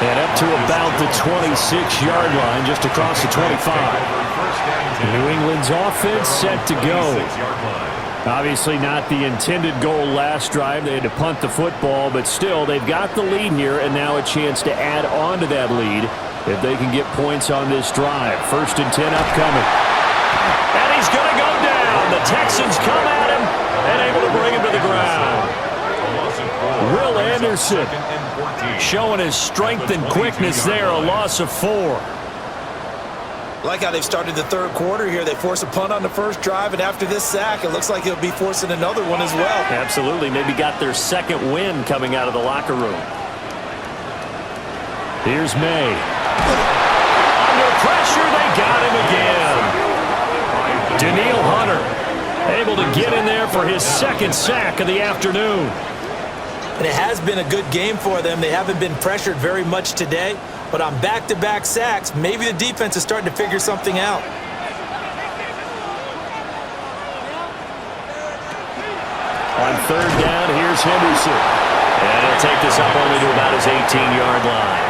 And up to about the 26-yard line, just across the 25. New England's offense set to go. Obviously not the intended goal last drive. They had to punt the football, but still, they've got the lead here, and now a chance to add on to that lead if they can get points on this drive. 1st and 10 upcoming. And he's going to go down. The Texans come at him and able to bring him to the ground. Will Anderson showing his strength and quickness there. A loss of 4. I like how they've started the third quarter here. They force a punt on the first drive, and after this sack, it looks like they'll be forcing another one as well. Absolutely. Maybe got their second win coming out of the locker room. Here's May. Under pressure, they got him again. Danielle Hunter able to get in there for his second sack of the afternoon. And it has been a good game for them. They haven't been pressured very much today, but on back-to-back sacks, maybe the defense is starting to figure something out. On 3rd down, here's Henderson. And he'll take this up only to about his 18-yard line.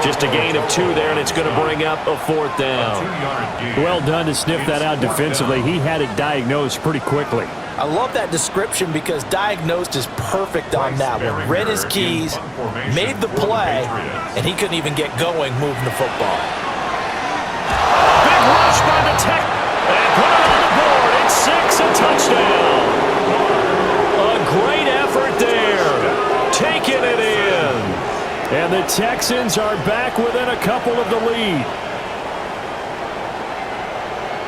Just a gain of 2 there, and it's going to bring up a 4th down. Well done to sniff that out defensively. He had it diagnosed pretty quickly. I love that description because diagnosed is perfect on that one. Read his keys, made the play, and he couldn't even get going moving the football. Big rush by the Tech. And put it on the board. It's 6, a touchdown. A great effort there. Taking it in. And the Texans are back within a couple of the lead.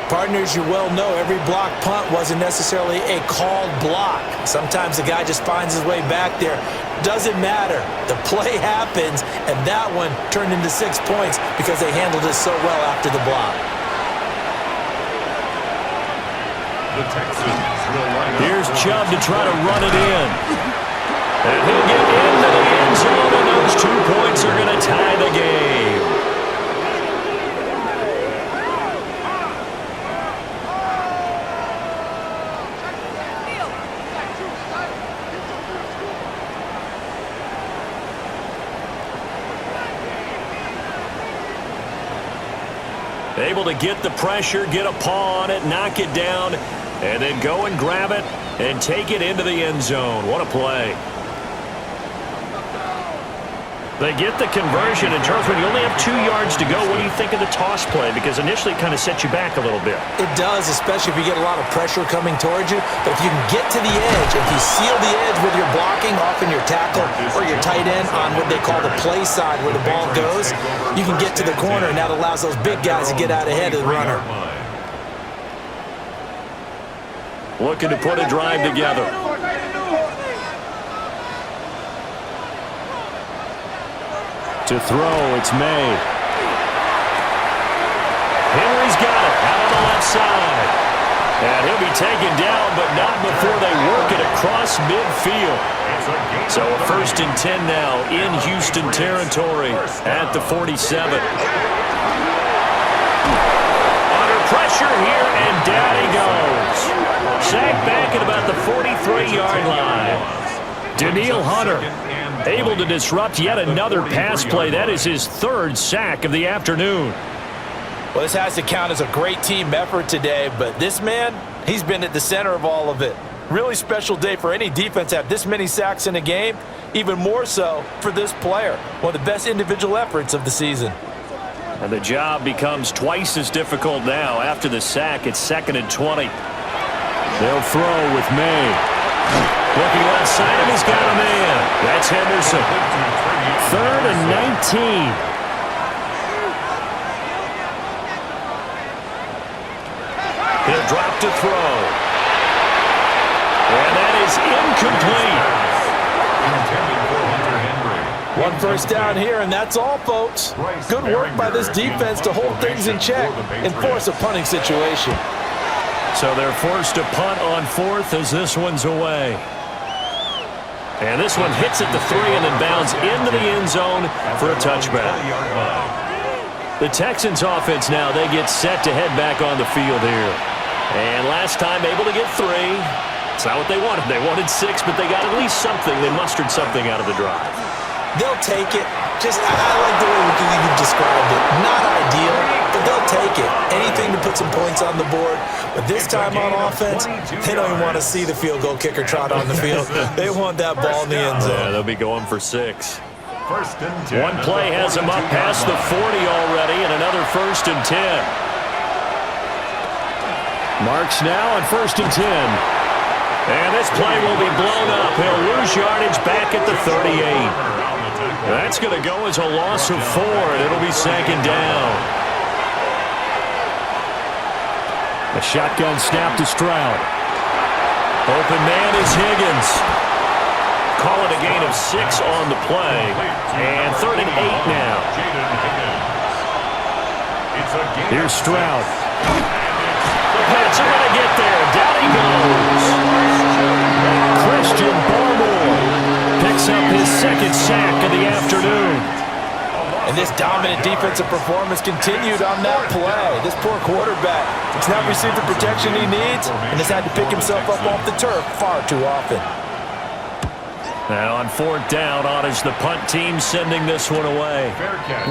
Partners, you well know every block punt wasn't necessarily a called block. Sometimes the guy just finds his way back there. Doesn't matter. The play happens, and that one turned into 6 points because they handled it so well after the block. The Texans will line up. Here's Chubb to try to run it in. And he'll get into the end zone, and those 2 points are going to tie the game. Able to get the pressure, get a paw on it, knock it down, and then go and grab it and take it into the end zone. What a play. They get the conversion, and Charles, when you only have 2 yards to go, what do you think of the toss play? Because initially it kind of set you back a little bit. It does, especially if you get a lot of pressure coming towards you. But if you can get to the edge, if you seal the edge with your blocking, often your tackle or your tight end on what they call the play side where the ball goes, you can get to the corner, and that allows those big guys to get out ahead of the runner. Looking to put a drive together. To throw, it's May. Henry's got it out on the left side. And he'll be taken down, but not before they work it across midfield. So a 1st and 10 now in Houston territory at the 47. Under pressure here, and down he goes. Sacked back at about the 43-yard line. Danielle Hunter able to disrupt yet another pass play. That is his 3rd sack of the afternoon. Well, this has to count as a great team effort today, but this man, he's been at the center of all of it. Really special day for any defense to have this many sacks in a game, even more so for this player. One of the best individual efforts of the season. And the job becomes twice as difficult now. After the sack, it's 2nd and 20. They'll throw with May. Looking left side, and he's got a man. That's Henderson. 3rd and 19. He'll drop to throw. And that is incomplete. 1 first down here, and that's all, folks. Good work by this defense to hold things in check and force a punting situation. So they're forced to punt on 4th as this one's away. And this one hits at the 3 and then bounds into the end zone for a touchback. The Texans offense now, they get set to head back on the field here. And last time able to get 3. It's not what they wanted. They wanted 6, but they got at least something. They mustered something out of the drive. They'll take it. Just, I like the way you described it. Not ideal, but they'll take it. Anything to put some points on the board. But this time on offense, they don't even want to see the field goal kicker trot on the field. They want that ball in the end zone. Yeah, they'll be going for 6. First and 10. One play has him up past the 40 already, and another 1st and 10. Marks now on 1st and 10. And this play will be blown up. He'll lose yardage back at the 38. That's going to go as a loss of 4, and it'll be 2nd down. A shotgun snap to Stroud. Open man is Higgins. Call it a gain of 6 on the play. And 3rd and 8 now. Here's Stroud. The Pats are going to get there. Down he goes. Christian Barmore picks up his 2nd sack of the afternoon. And this dominant defensive performance continued on that play. This poor quarterback has not received the protection he needs and has had to pick himself up off the turf far too often. Now on 4th down, on is the punt team sending this one away.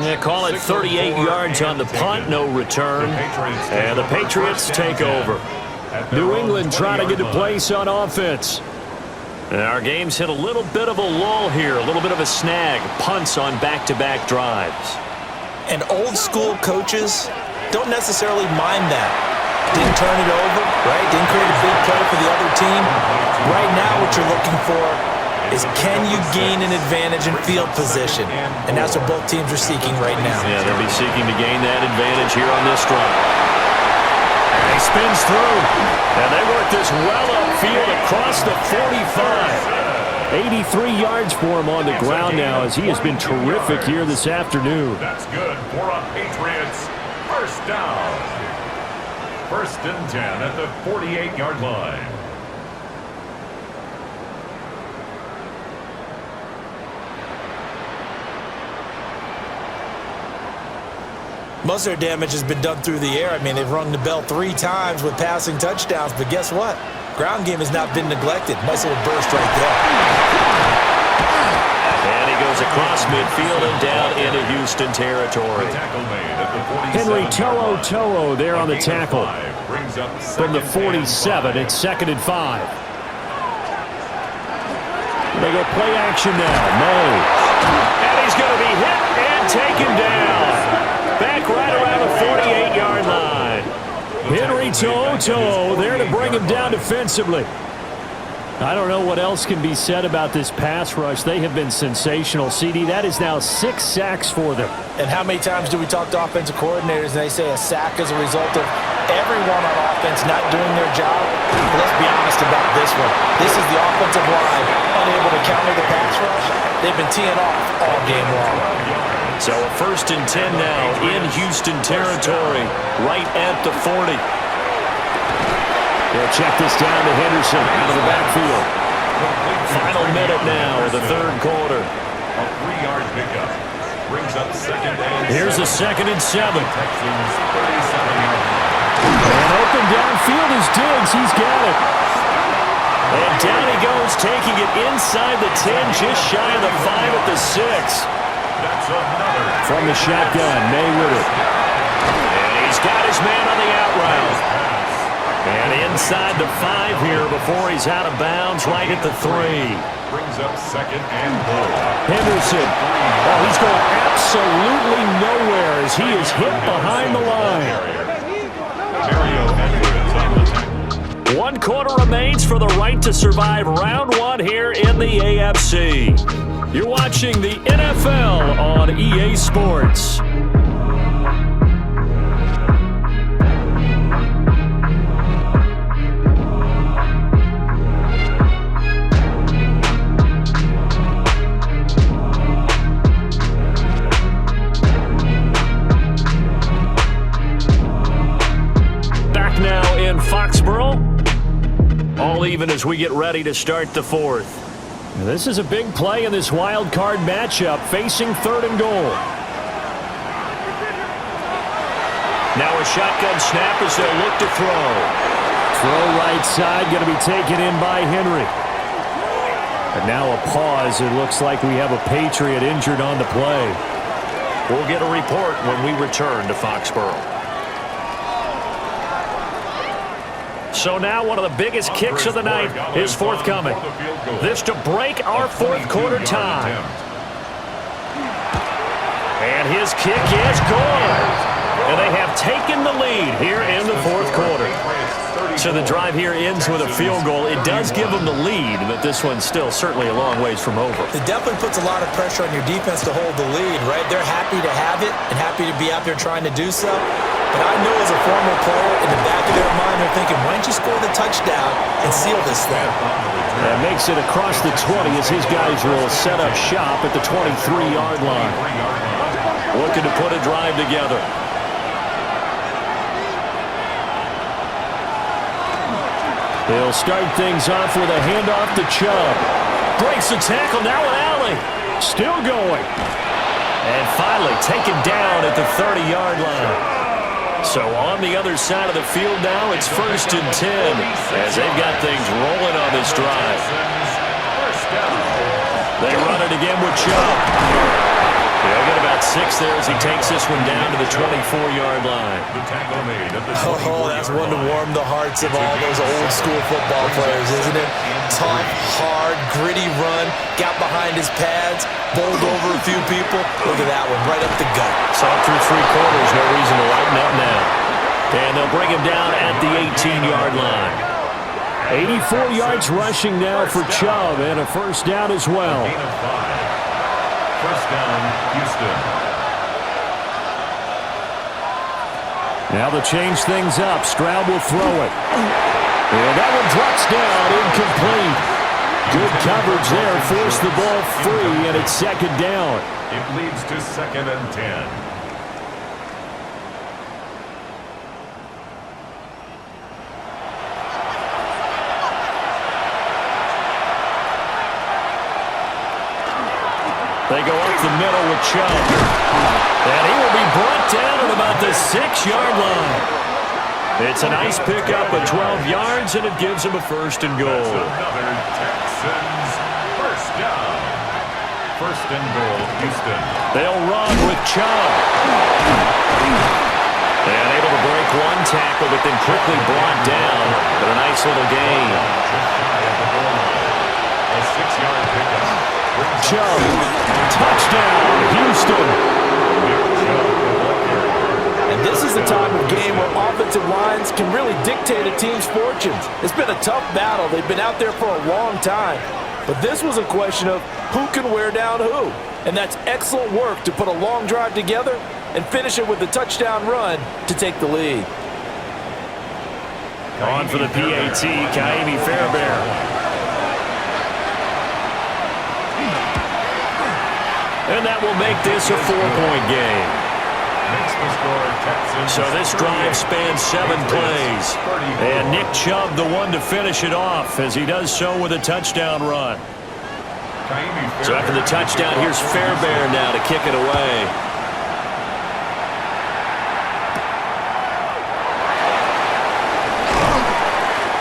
Yeah, call it 38 yards on the punt, no return. And the Patriots take over. New England trying to get to place on offense. And our game's hit a little bit of a lull here, a little bit of a snag. Punts on back-to-back drives. And old-school coaches don't necessarily mind that. Didn't turn it over, right? Didn't create a big play for the other team. Right now what you're looking for is can you gain an advantage in field position? And that's what both teams are seeking right now. Yeah, they'll be seeking to gain that advantage here on this drive. And he spins through. And they work this well upfield across the 45. 83 yards for him on the ground now as he has been terrific here this afternoon. That's good for a Patriots first down. 1st and 10 at the 48-yard line. Most of their damage has been done through the air. I mean, they've rung the bell 3 times with passing touchdowns, but guess what? Ground game has not been neglected. Nice little burst right there. And he goes across midfield and down into Houston territory. Henry To'o there on the tackle. From the 47, it's 2nd and 5. They go play action now. May. And he's going to be hit and taken down. Back right around the 48-yard line. Henry To'o there to bring him down defensively. I don't know what else can be said about this pass rush. They have been sensational. CD, that is now 6 sacks for them. And how many times do we talk to offensive coordinators and they say a sack is a result of everyone on offense not doing their job? But let's be honest about this one. This is the offensive line unable to counter the pass rush. They've been teeing off all game long. So a 1st and 10 now in Houston territory, right at the 40. They'll check this down to Henderson out of the backfield. Final minute now of the 3rd quarter. A 3-yard pickup brings up 2nd and 7. Here's a 2nd and 7. Texans 37-yard line. And open downfield is Diggs. He's got it. And down he goes, taking it inside the 10, just shy of the 5 at the 6. That's another. From the shotgun, May with it. And he's got his man on the out route. And inside the 5 here before he's out of bounds, right at the 3. Brings up 2nd and 4. Henderson. Oh, he's going absolutely nowhere as he is hit behind the line. 1 quarter remains for the right to survive round 1 here in the AFC. You're watching the NFL on EA Sports. Back now in Foxborough. All even as we get ready to start the 4th. This is a big play in this wild card matchup, facing 3rd and goal. Now a shotgun snap as they'll look to throw. Throw right side, going to be taken in by Henry. And now a pause. It looks like we have a Patriot injured on the play. We'll get a report when we return to Foxborough. So now one of the biggest kicks of the night is forthcoming. This to break our 4th quarter tie. And his kick is good. And they have taken the lead here in the fourth quarter. So the drive here ends with a field goal. It does give them the lead, but this one's still certainly a long ways from over. It definitely puts a lot of pressure on your defense to hold the lead, right? They're happy to have it and happy to be out there trying to do so. But I know as a former player, in the back of their mind, they're thinking, why don't you score the touchdown and seal this thing? That makes it across the 20 as his guys will set up shop at the 23-yard line. Looking to put a drive together. They'll start things off with a handoff to Chubb. Breaks the tackle, now an alley. Still going. And finally taken down at the 30-yard line. So on the other side of the field now, it's 1st and 10 as they've got things rolling on this drive. They run it again with Chubb. They'll get about 6 there as he takes this one down to the 24-yard line. Oh, that's one to warm the hearts of all those old-school football players, isn't it? Tough, hard, gritty run, got behind his pads, bowled over a few people. Look at that one, right up the gut. Saw through 3 quarters, no reason to lighten up now. And they'll bring him down at the 18-yard line. 84 yards rushing now for Chubb, and a first down as well. First down, Houston. Now they'll change things up. Stroud will throw it. And that one drops down, incomplete. Good coverage there, forced the ball free, and it's 2nd down. It leads to 2nd and 10. They go up the middle with Chubb. And he will be brought down at about the 6-yard line. It's a nice pickup of 12 yards, and it gives him a 1st and goal. Another Texans first down. 1st and goal, Houston. They'll run with Chubb. And able to break one tackle, but then quickly brought down. But a nice little gain. A 6-yard pickup. Chubb, touchdown, Houston. And this is the type of game where offensive lines can really dictate a team's fortunes. It's been a tough battle. They've been out there for a long time. But this was a question of who can wear down who. And that's excellent work to put a long drive together and finish it with a touchdown run to take the lead. On for the PAT, Kaimi Fairbairn. And that will make this a 4-point game. So this drive spans 7 plays. And Nick Chubb, the one to finish it off, as he does so with a touchdown run. So after the touchdown, here's Fairbairn now to kick it away.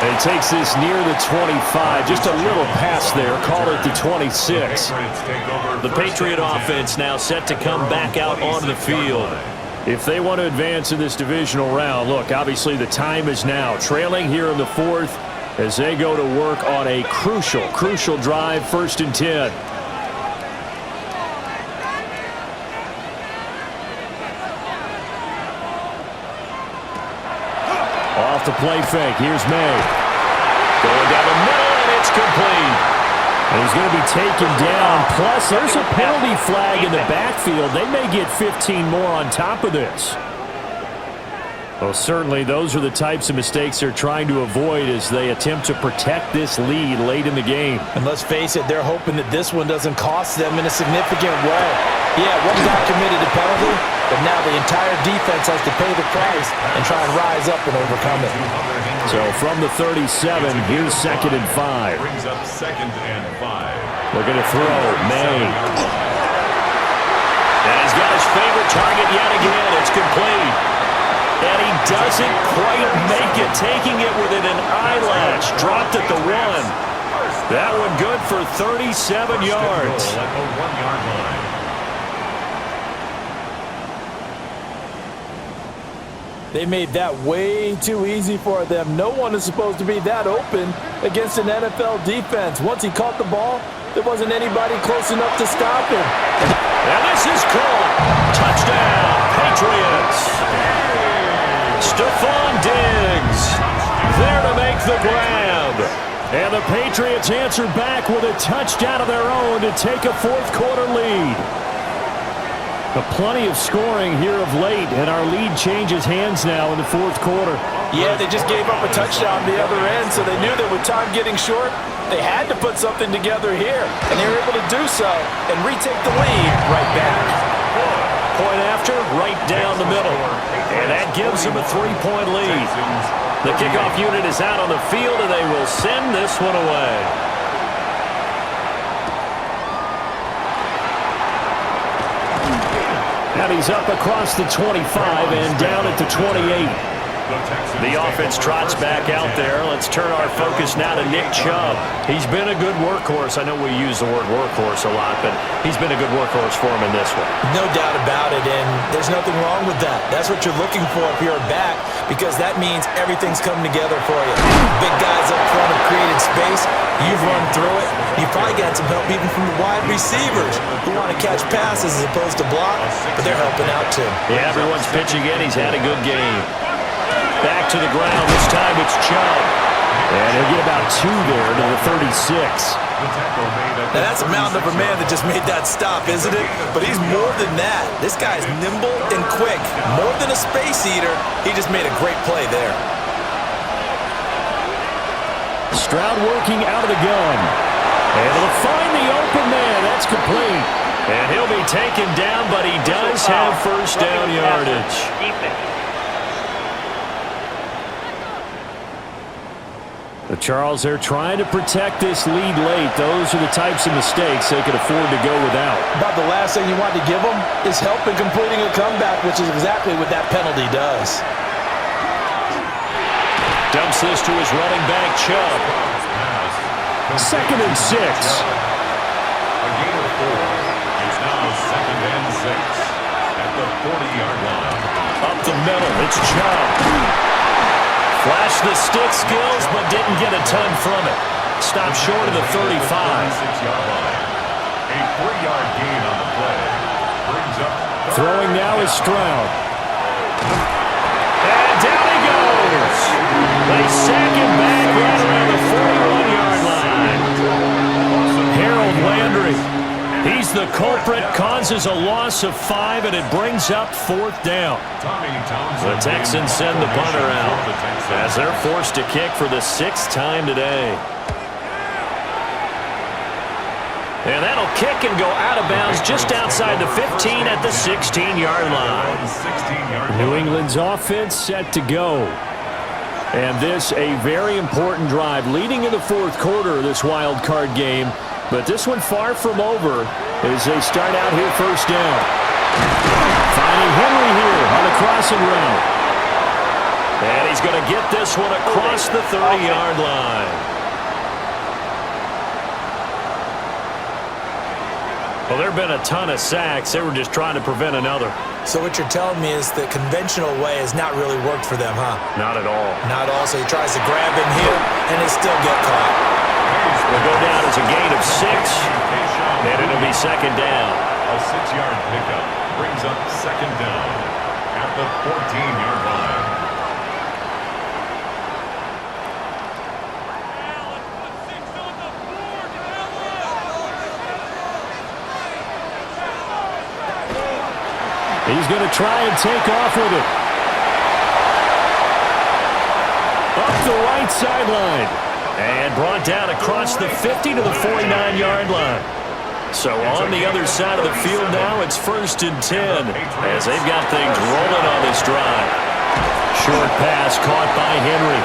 And he takes this near the 25, just a little past there, call it the 26. The Patriot offense now set to come back out onto the field. If they want to advance in this divisional round, look, obviously the time is now. Trailing here in the 4th as they go to work on a crucial drive, 1st and 10. Off the play fake. Here's May. Going down the middle, and it's complete. And he's going to be taken down. Plus, there's a penalty flag in the backfield. They may get 15 more on top of this. Well, certainly those are the types of mistakes they're trying to avoid as they attempt to protect this lead late in the game. And let's face it, they're hoping that this one doesn't cost them in a significant way. Yeah, one guy committed a penalty, but now the entire defense has to pay the price and try and rise up and overcome it. So from the 37, here's 2nd and 5. Brings up 2nd and 5. Looking to throw, May. And he's got his favorite target yet again. It's complete. And he doesn't quite make it, taking it within an eyelash. Dropped at the 1. That one good for 37 yards. At the 1-yard line. They made that way too easy for them. No one is supposed to be that open against an NFL defense. Once he caught the ball, There wasn't anybody close enough to stop him. And this is caught. Touchdown, Patriots. Stephon Diggs there to make the grab. And the Patriots answer back with a touchdown of their own to take a fourth-quarter lead. But plenty of scoring here of late, and our lead changes hands now in the fourth quarter. Yeah, they just gave up a touchdown on the other end, so they knew that with time getting short, they had to put something together here. And they were able to do so and retake the lead right back. Point after, right down the middle. And that gives them a 3-point lead. The kickoff unit is out on the field, and they will send this one away. And he's up across the 25 and down at the 28. The offense trots back out there. Let's turn our focus now to Nick Chubb. He's been a good workhorse. I know we use the word workhorse a lot, but he's been a good workhorse for him in this one. No doubt about it, and there's nothing wrong with that. That's what you're looking for if you're back, because that means everything's coming together for you. Big guys up front have created space. You've run through it. You've probably got some help even from the wide receivers who want to catch passes as opposed to block, but they're helping out too. Yeah, everyone's pitching in. He's had a good game. Back to the ground. This time it's Chubb. And he'll get about 2 there to the 36. Now that's a mountain of a man that just made that stop, isn't it? But he's more than that. This guy's nimble and quick. More than a space eater. He just made a great play there. Stroud working out of the gun. Able to find the open man. That's complete. And he'll be taken down, but he does have first down yardage. The Charles, they're trying to protect this lead late. Those are the types of mistakes they could afford to go without. About the last thing you want to give them is help in completing a comeback, which is exactly what that penalty does. Dumps this to his running back, Chubb. 2nd and 6. A gain of 4. It's now 2nd and 6 at the 40-yard line. Up the middle, it's Chubb. Flashed the stick skills, but didn't get a ton from it. Stopped short of the 35. 36-yard line. A 3-yard gain on the play. Brings up Throwing now is Stroud. And down he goes. They sack him back right around the 41-yard line. Harold Landry. He's the culprit, causes a loss of 5, and it brings up 4th down. The Texans send the punter out as they're forced to kick for the 6th time today. And that'll kick and go out of bounds just outside the 15 at the 16-yard line. New England's offense set to go. And this a very important drive leading in the 4th quarter of this wild card game. But this one far from over as they start out here first down. Finding Henry here on the crossing route. And he's going to get this one across the 30-yard line. Well, there have been a ton of sacks. They were just trying to prevent another. So what you're telling me is the conventional way has not really worked for them, huh? Not at all. Not all. So he tries to grab him here, and they still get caught. Will go down as a gain of 6, and it'll be 2nd down. A 6-yard pickup brings up 2nd down at the 14-yard line. He's going to try and take off with it. Up the right sideline. And brought down across the 50 to the 49-yard line. So on the other side of the field now, it's 1st and 10 as they've got things rolling on this drive. Short pass caught by Henry.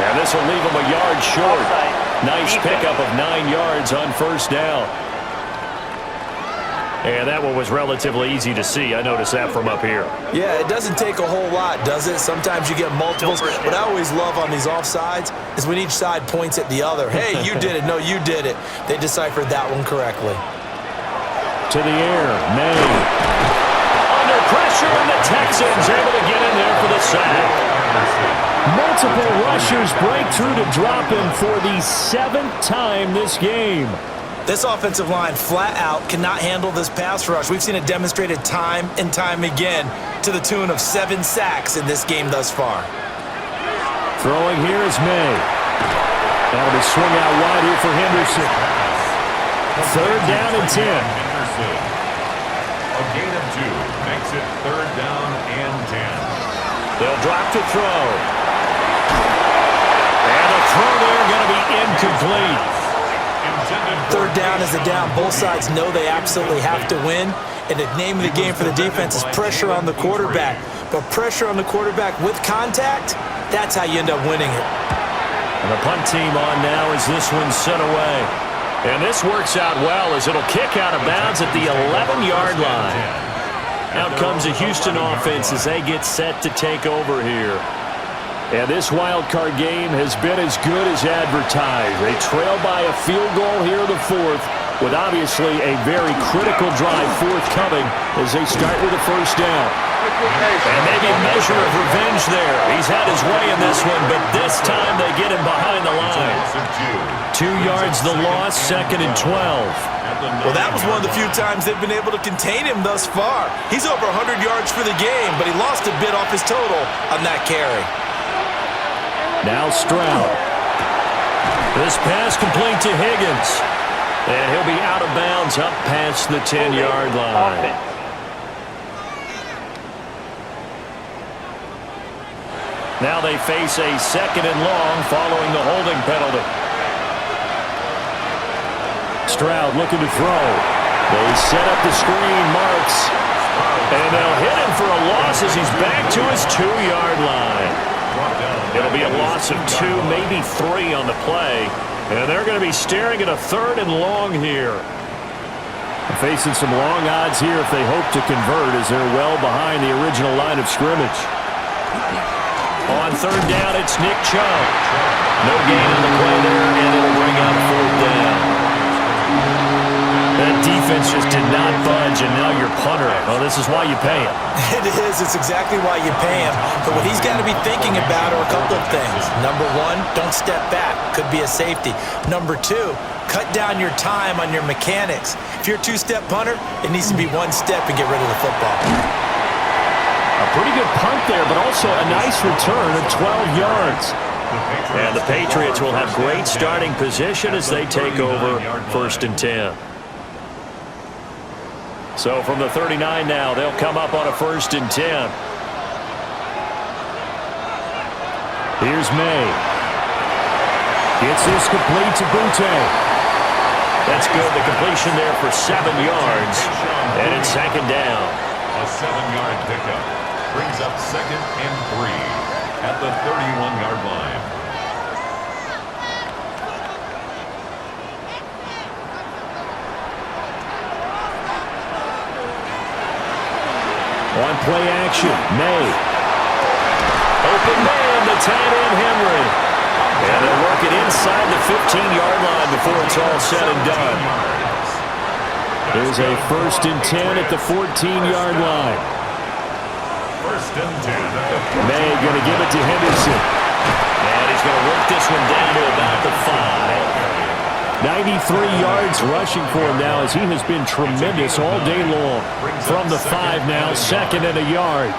And this will leave him a yard short. Nice pickup of 9 yards on 1st down. And that one was relatively easy to see. I noticed that from up here. Yeah, it doesn't take a whole lot, does it? Sometimes you get multiples. What I always love on these offsides is when each side points at the other. Hey, you did it. No, you did it. They deciphered that one correctly. To the air, May. Under pressure, and the Texans able to get in there for the sack. Multiple rushers break through to drop him for the 7th time this game. This offensive line flat out cannot handle this pass rush. We've seen it demonstrated time and time again to the tune of 7 sacks in this game thus far. Throwing here is May. That'll be swung out wide here for Henderson. 3rd down and 10. Henderson. A gain of 2 makes it 3rd down and 10. They'll drop to throw. And the throw there going to be incomplete. 3rd down is a down. Both sides know they absolutely have to win. And the name of the game for the defense is pressure on the quarterback. But pressure on the quarterback with contact, that's how you end up winning it. And the punt team on now as this one's sent away. And this works out well as it'll kick out of bounds at the 11-yard line. Out comes the Houston offense as they get set to take over here. And this wild card game has been as good as advertised. They trail by a field goal here in the 4th with obviously a very critical drive forthcoming as they start with a 1st down. And maybe a measure of revenge there. He's had his way in this one, but this time they get him behind the line. 2 yards the loss, 2nd and 12. Well, that was one of the few times they've been able to contain him thus far. He's over 100 yards for the game, but he lost a bit off his total on that carry. Now Stroud. This pass complete to Higgins. And he'll be out of bounds up past the 10-yard line. Now they face a 2nd and long following the holding penalty. Stroud looking to throw. They set up the screen, Marks. And they'll hit him for a loss as he's back to his 2-yard line. It'll be a loss of 2, maybe 3 on the play. And they're going to be staring at a 3rd and long here. Facing some long odds here if they hope to convert as they're well behind the original line of scrimmage. On 3rd down, it's Nick Chubb. No gain on the play there, and it'll bring out 4th down. That defense just did not budge, and now you're punter. Oh, this is why you pay him. It is. It's exactly why you pay him. But what he's got to be thinking about are a couple of things. Number 1, don't step back. Could be a safety. Number 2, cut down your time on your mechanics. If you're a 2-step punter, it needs to be 1 step and get rid of the football. A pretty good punt there, but also a nice return of 12 yards. And the Patriots will have great starting position as they take over 1st and 10. So from the 39 now, they'll come up on a 1st and 10. Here's May. Gets this complete to Butte. That's good. The completion there for 7 yards. And it's 2nd down. A 7-yard pickup brings up 2nd and 3 at the 31-yard line. On play action, May. Open man, the tight end Henry. And they'll work it inside the 15-yard line before it's all said and done. There's a 1st and 10 at the 14-yard line. 1st and 10 at the 14. May going to give it to Henderson. And he's going to work this one down to about the 5. 93 yards rushing for him now as he has been tremendous all day long. From the 5 now, 2nd and a yard.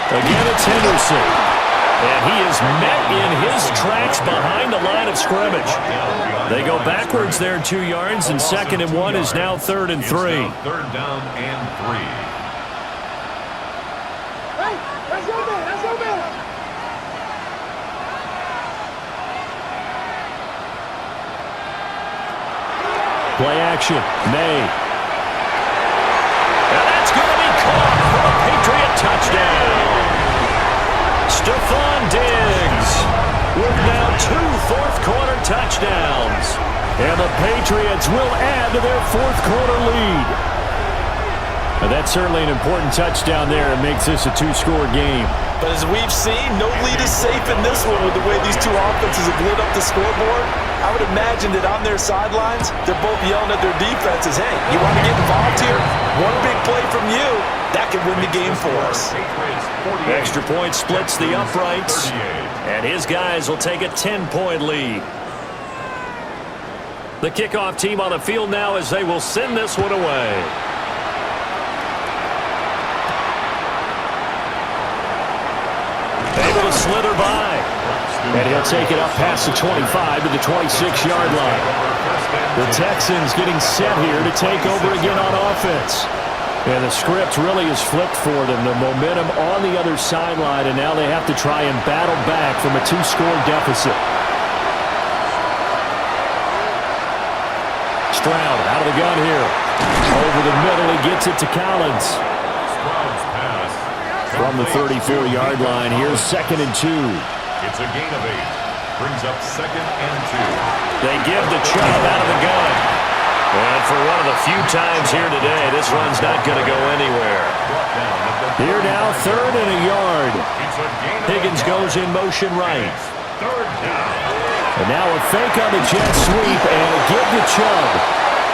Again, it's Henderson. And he is met in his tracks behind the line of scrimmage. They go backwards there 2 yards, and 2nd and 1 is now 3rd and 3. 3rd down and 3. Play action, May. And that's going to be caught for a Patriot touchdown. Stephon Diggs with now 2 fourth-quarter touchdowns. And the Patriots will add to their fourth-quarter lead. Now, that's certainly an important touchdown there. It makes this a 2-score game. But as we've seen, no lead is safe in this one with the way these two offenses have lit up the scoreboard. I would imagine that on their sidelines, they're both yelling at their defenses, hey, you want to get involved here? One big play from you, that could win the game for us. Extra point splits the uprights, and his guys will take a 10-point lead. The kickoff team on the field now as they will send this one away. Able to slither by. And he'll take it up past the 25 to the 26-yard line. The Texans getting set here to take over again on offense. And the script really is flipped for them. The momentum on the other sideline, and now they have to try and battle back from a 2-score deficit. Stroud out of the gun here. Over the middle, he gets it to Collins. From the 34-yard line, here's 2nd and 2. It's a gain of 8. Brings up 2nd and 2. They give the Chubb out of the gun. And for one of the few times here today, this run's not going to go anywhere. Here now, 3rd and a yard. Higgins goes in motion right. 3rd down. And now a fake on the jet sweep and a give to Chubb.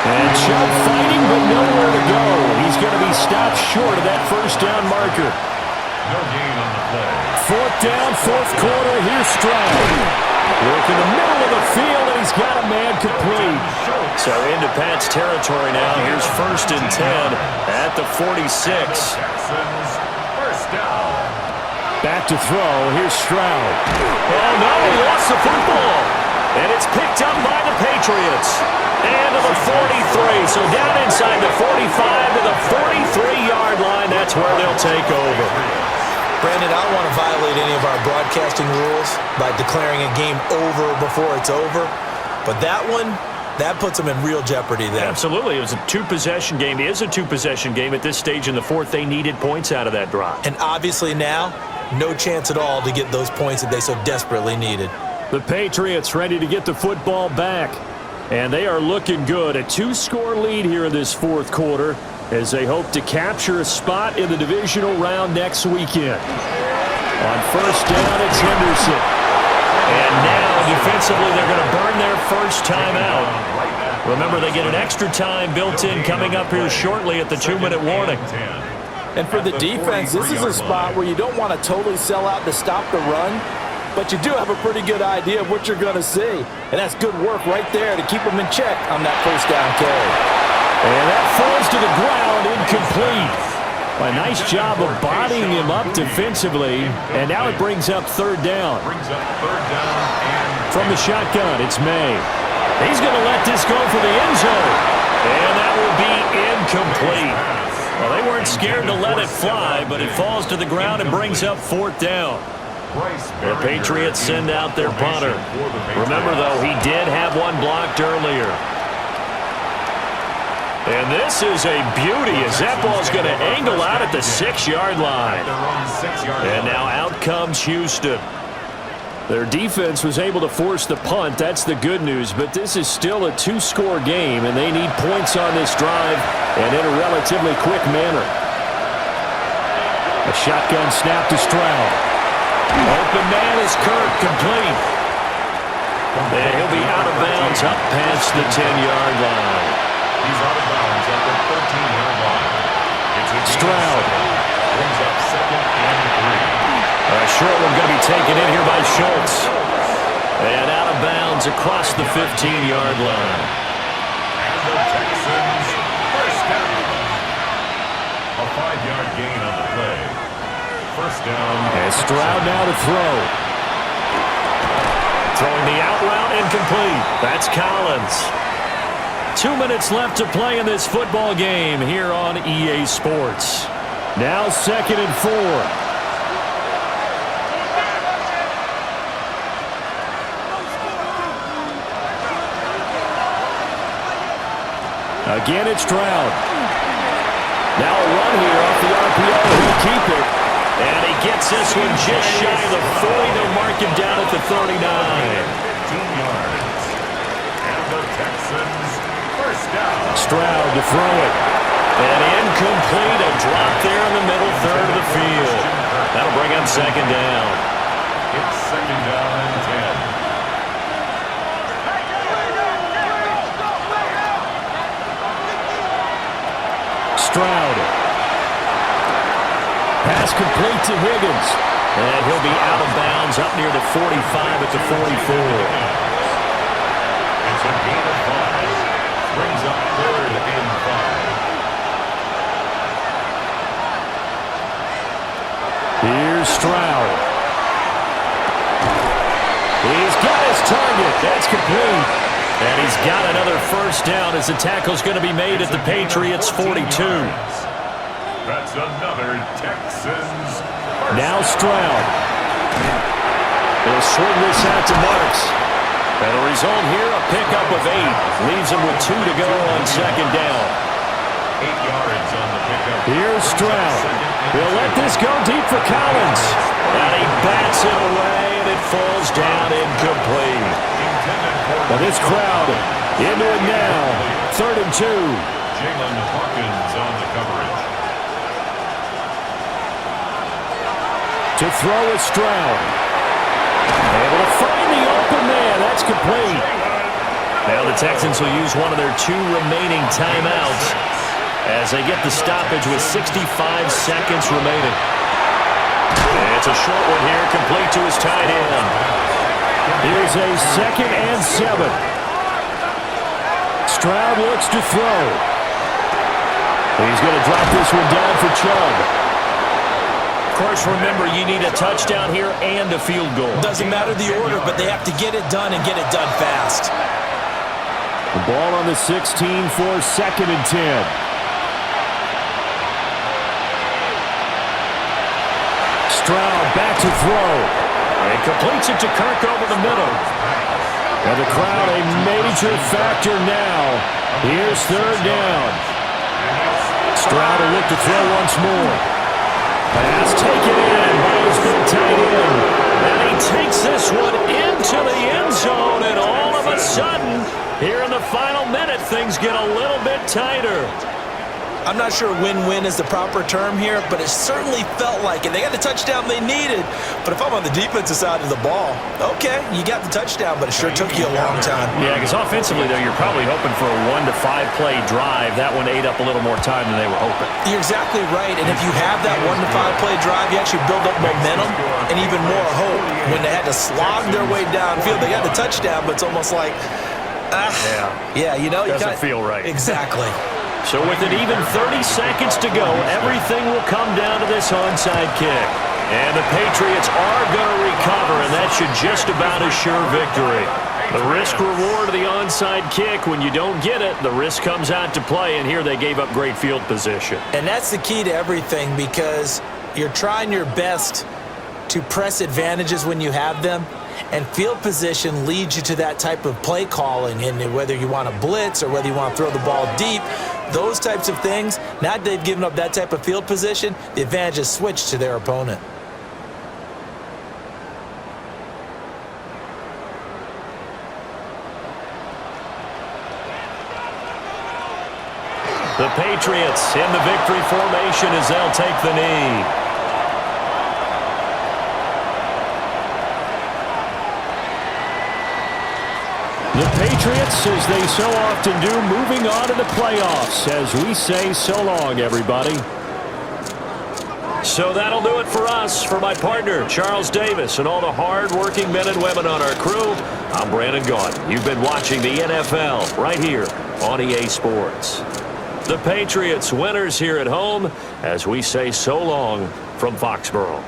And Chubb fighting but nowhere to go. He's going to be stopped short of that 1st down marker. No gain on the play. 4th down, 4th quarter. Here's Stroud. Work in the middle of the field, and he's got a man complete. So into Pat's territory now. Here's 1st and 10 at the 46. Texans, 1st down. Back to throw. Here's Stroud. Oh, no, he lost the football. And it's picked up by the Patriots. And to the 43. So down inside the 45 to the 43-yard line. That's where they'll take over. Brandon, I don't want to violate any of our broadcasting rules by declaring a game over before it's over. But that one, that puts them in real jeopardy there. Absolutely. It was a 2-possession game. It is a 2-possession game at this stage in the 4th. They needed points out of that drive. And obviously now, no chance at all to get those points that they so desperately needed. The Patriots ready to get the football back. And they are looking good. A 2-score lead here in this 4th quarter as they hope to capture a spot in the divisional round next weekend. On 1st down, it's Henderson. And now, defensively, they're going to burn their 1st time out. Remember, they get an extra time built in coming up here shortly at the 2-minute warning. And for the defense, this is a spot where you don't want to totally sell out to stop the run, but you do have a pretty good idea of what you're going to see. And that's good work right there to keep them in check on that 1st down carry. And that falls to the ground, incomplete. A nice job of bodying him up defensively. And now it brings up 3rd down. From the shotgun, it's May. He's going to let this go for the end zone. And that will be incomplete. Well, they weren't scared to let it fly, but it falls to the ground and brings up 4th down. The Patriots send out their punter. Remember, though, he did have one blocked earlier. And this is a beauty as that ball's going to angle out at the 6-yard line. And now out comes Houston. Their defense was able to force the punt. That's the good news. But this is still a 2-score game, and they need points on this drive and in a relatively quick manner. A shotgun snap to Stroud. Open man is Kirk, complete. And he'll be out of bounds up past the 10-yard line. He's out of bounds at the 13-yard line. Stroud. Brings up 2nd and 3. A short one going to be taken in here by Schultz. And out of bounds across the 15-yard line. And the Texans, 1st down. A 5-yard gain on the play. 1st down. And Stroud now to throw. Throwing the out route, incomplete. That's Collins. 2 minutes left to play in this football game here on EA Sports. Now 2nd and 4. Again, it's Stroud. Now a run here off the RPO. He'll keep it. And he gets this one just shy of the 40. They'll mark him down at the 39. 15 yards. And the Texans, 1st down. Stroud to throw it. And incomplete. A drop there in the middle third of the field. That'll bring up 2nd down. It's 2nd down and 10. Stroud. Pass complete to Higgins. And he'll be out of bounds up near the 45 at the 44. It's a gain of 5. Stroud. He's got his target. That's complete. And he's got another first down as the tackle's going to be made at the Patriots' 42. That's another Texans. Now Stroud. He'll swing this out to Marks. And the result here, a pickup of 8. Leaves him with 2 to go on second down. 8 yards on the pickup. Here's Stroud. He'll let this go deep for Collins. And he bats it away, and it falls down incomplete. But this crowd into it now. 3rd and 2. Jalen Hawkins on the coverage. To throw is Stroud. Able to find the open man. That's complete. Now the Texans will use one of their 2 remaining timeouts as they get the stoppage with 65 seconds remaining. It's a short one here, complete to his tight end. Here's a 2nd and 7. Stroud looks to throw. He's going to drop this one down for Chubb. Of course, remember, you need a touchdown here and a field goal. Doesn't matter the order, but they have to get it done and get it done fast. The ball on the 16 for 2nd and 10. Stroud back to throw. And completes it to Kirk over the middle. And the crowd a major factor now. Here's 3rd down. Stroud will look to throw once more. Pass taken in by his big tight end. And he takes this one into the end zone. And all of a sudden, here in the final minute, things get a little bit tighter. I'm not sure win-win is the proper term here, but it certainly felt like it. They got the touchdown they needed. But if I'm on the defensive side of the ball, okay, you got the touchdown, but it sure took you a long time. Yeah, because offensively, though, you're probably hoping for a 1 to 5 play drive. That one ate up a little more time than they were hoping. You're exactly right, and if you have that 1 to 5 play drive, you actually build up momentum and even more hope. When they had to slog their way downfield, they got the touchdown, but it's almost like, you know, doesn't feel right. Exactly. So with an even 30 seconds to go, everything will come down to this onside kick. And the Patriots are going to recover, and that should just about assure victory. The risk-reward of the onside kick, when you don't get it, the risk comes out to play, and here they gave up great field position. And that's the key to everything, because you're trying your best to press advantages when you have them, and field position leads you to that type of play calling, and whether you want to blitz or whether you want to throw the ball deep, those types of things, now that they've given up that type of field position, the advantage is switched to their opponent. The Patriots in the victory formation as they'll take the knee. The Patriots, as they so often do, moving on to the playoffs as we say so long, everybody. So that'll do it for us. For my partner, Charles Davis, and all the hard-working men and women on our crew, I'm Brandon Gaudin. You've been watching the NFL right here on EA Sports. The Patriots winners here at home as we say so long from Foxborough.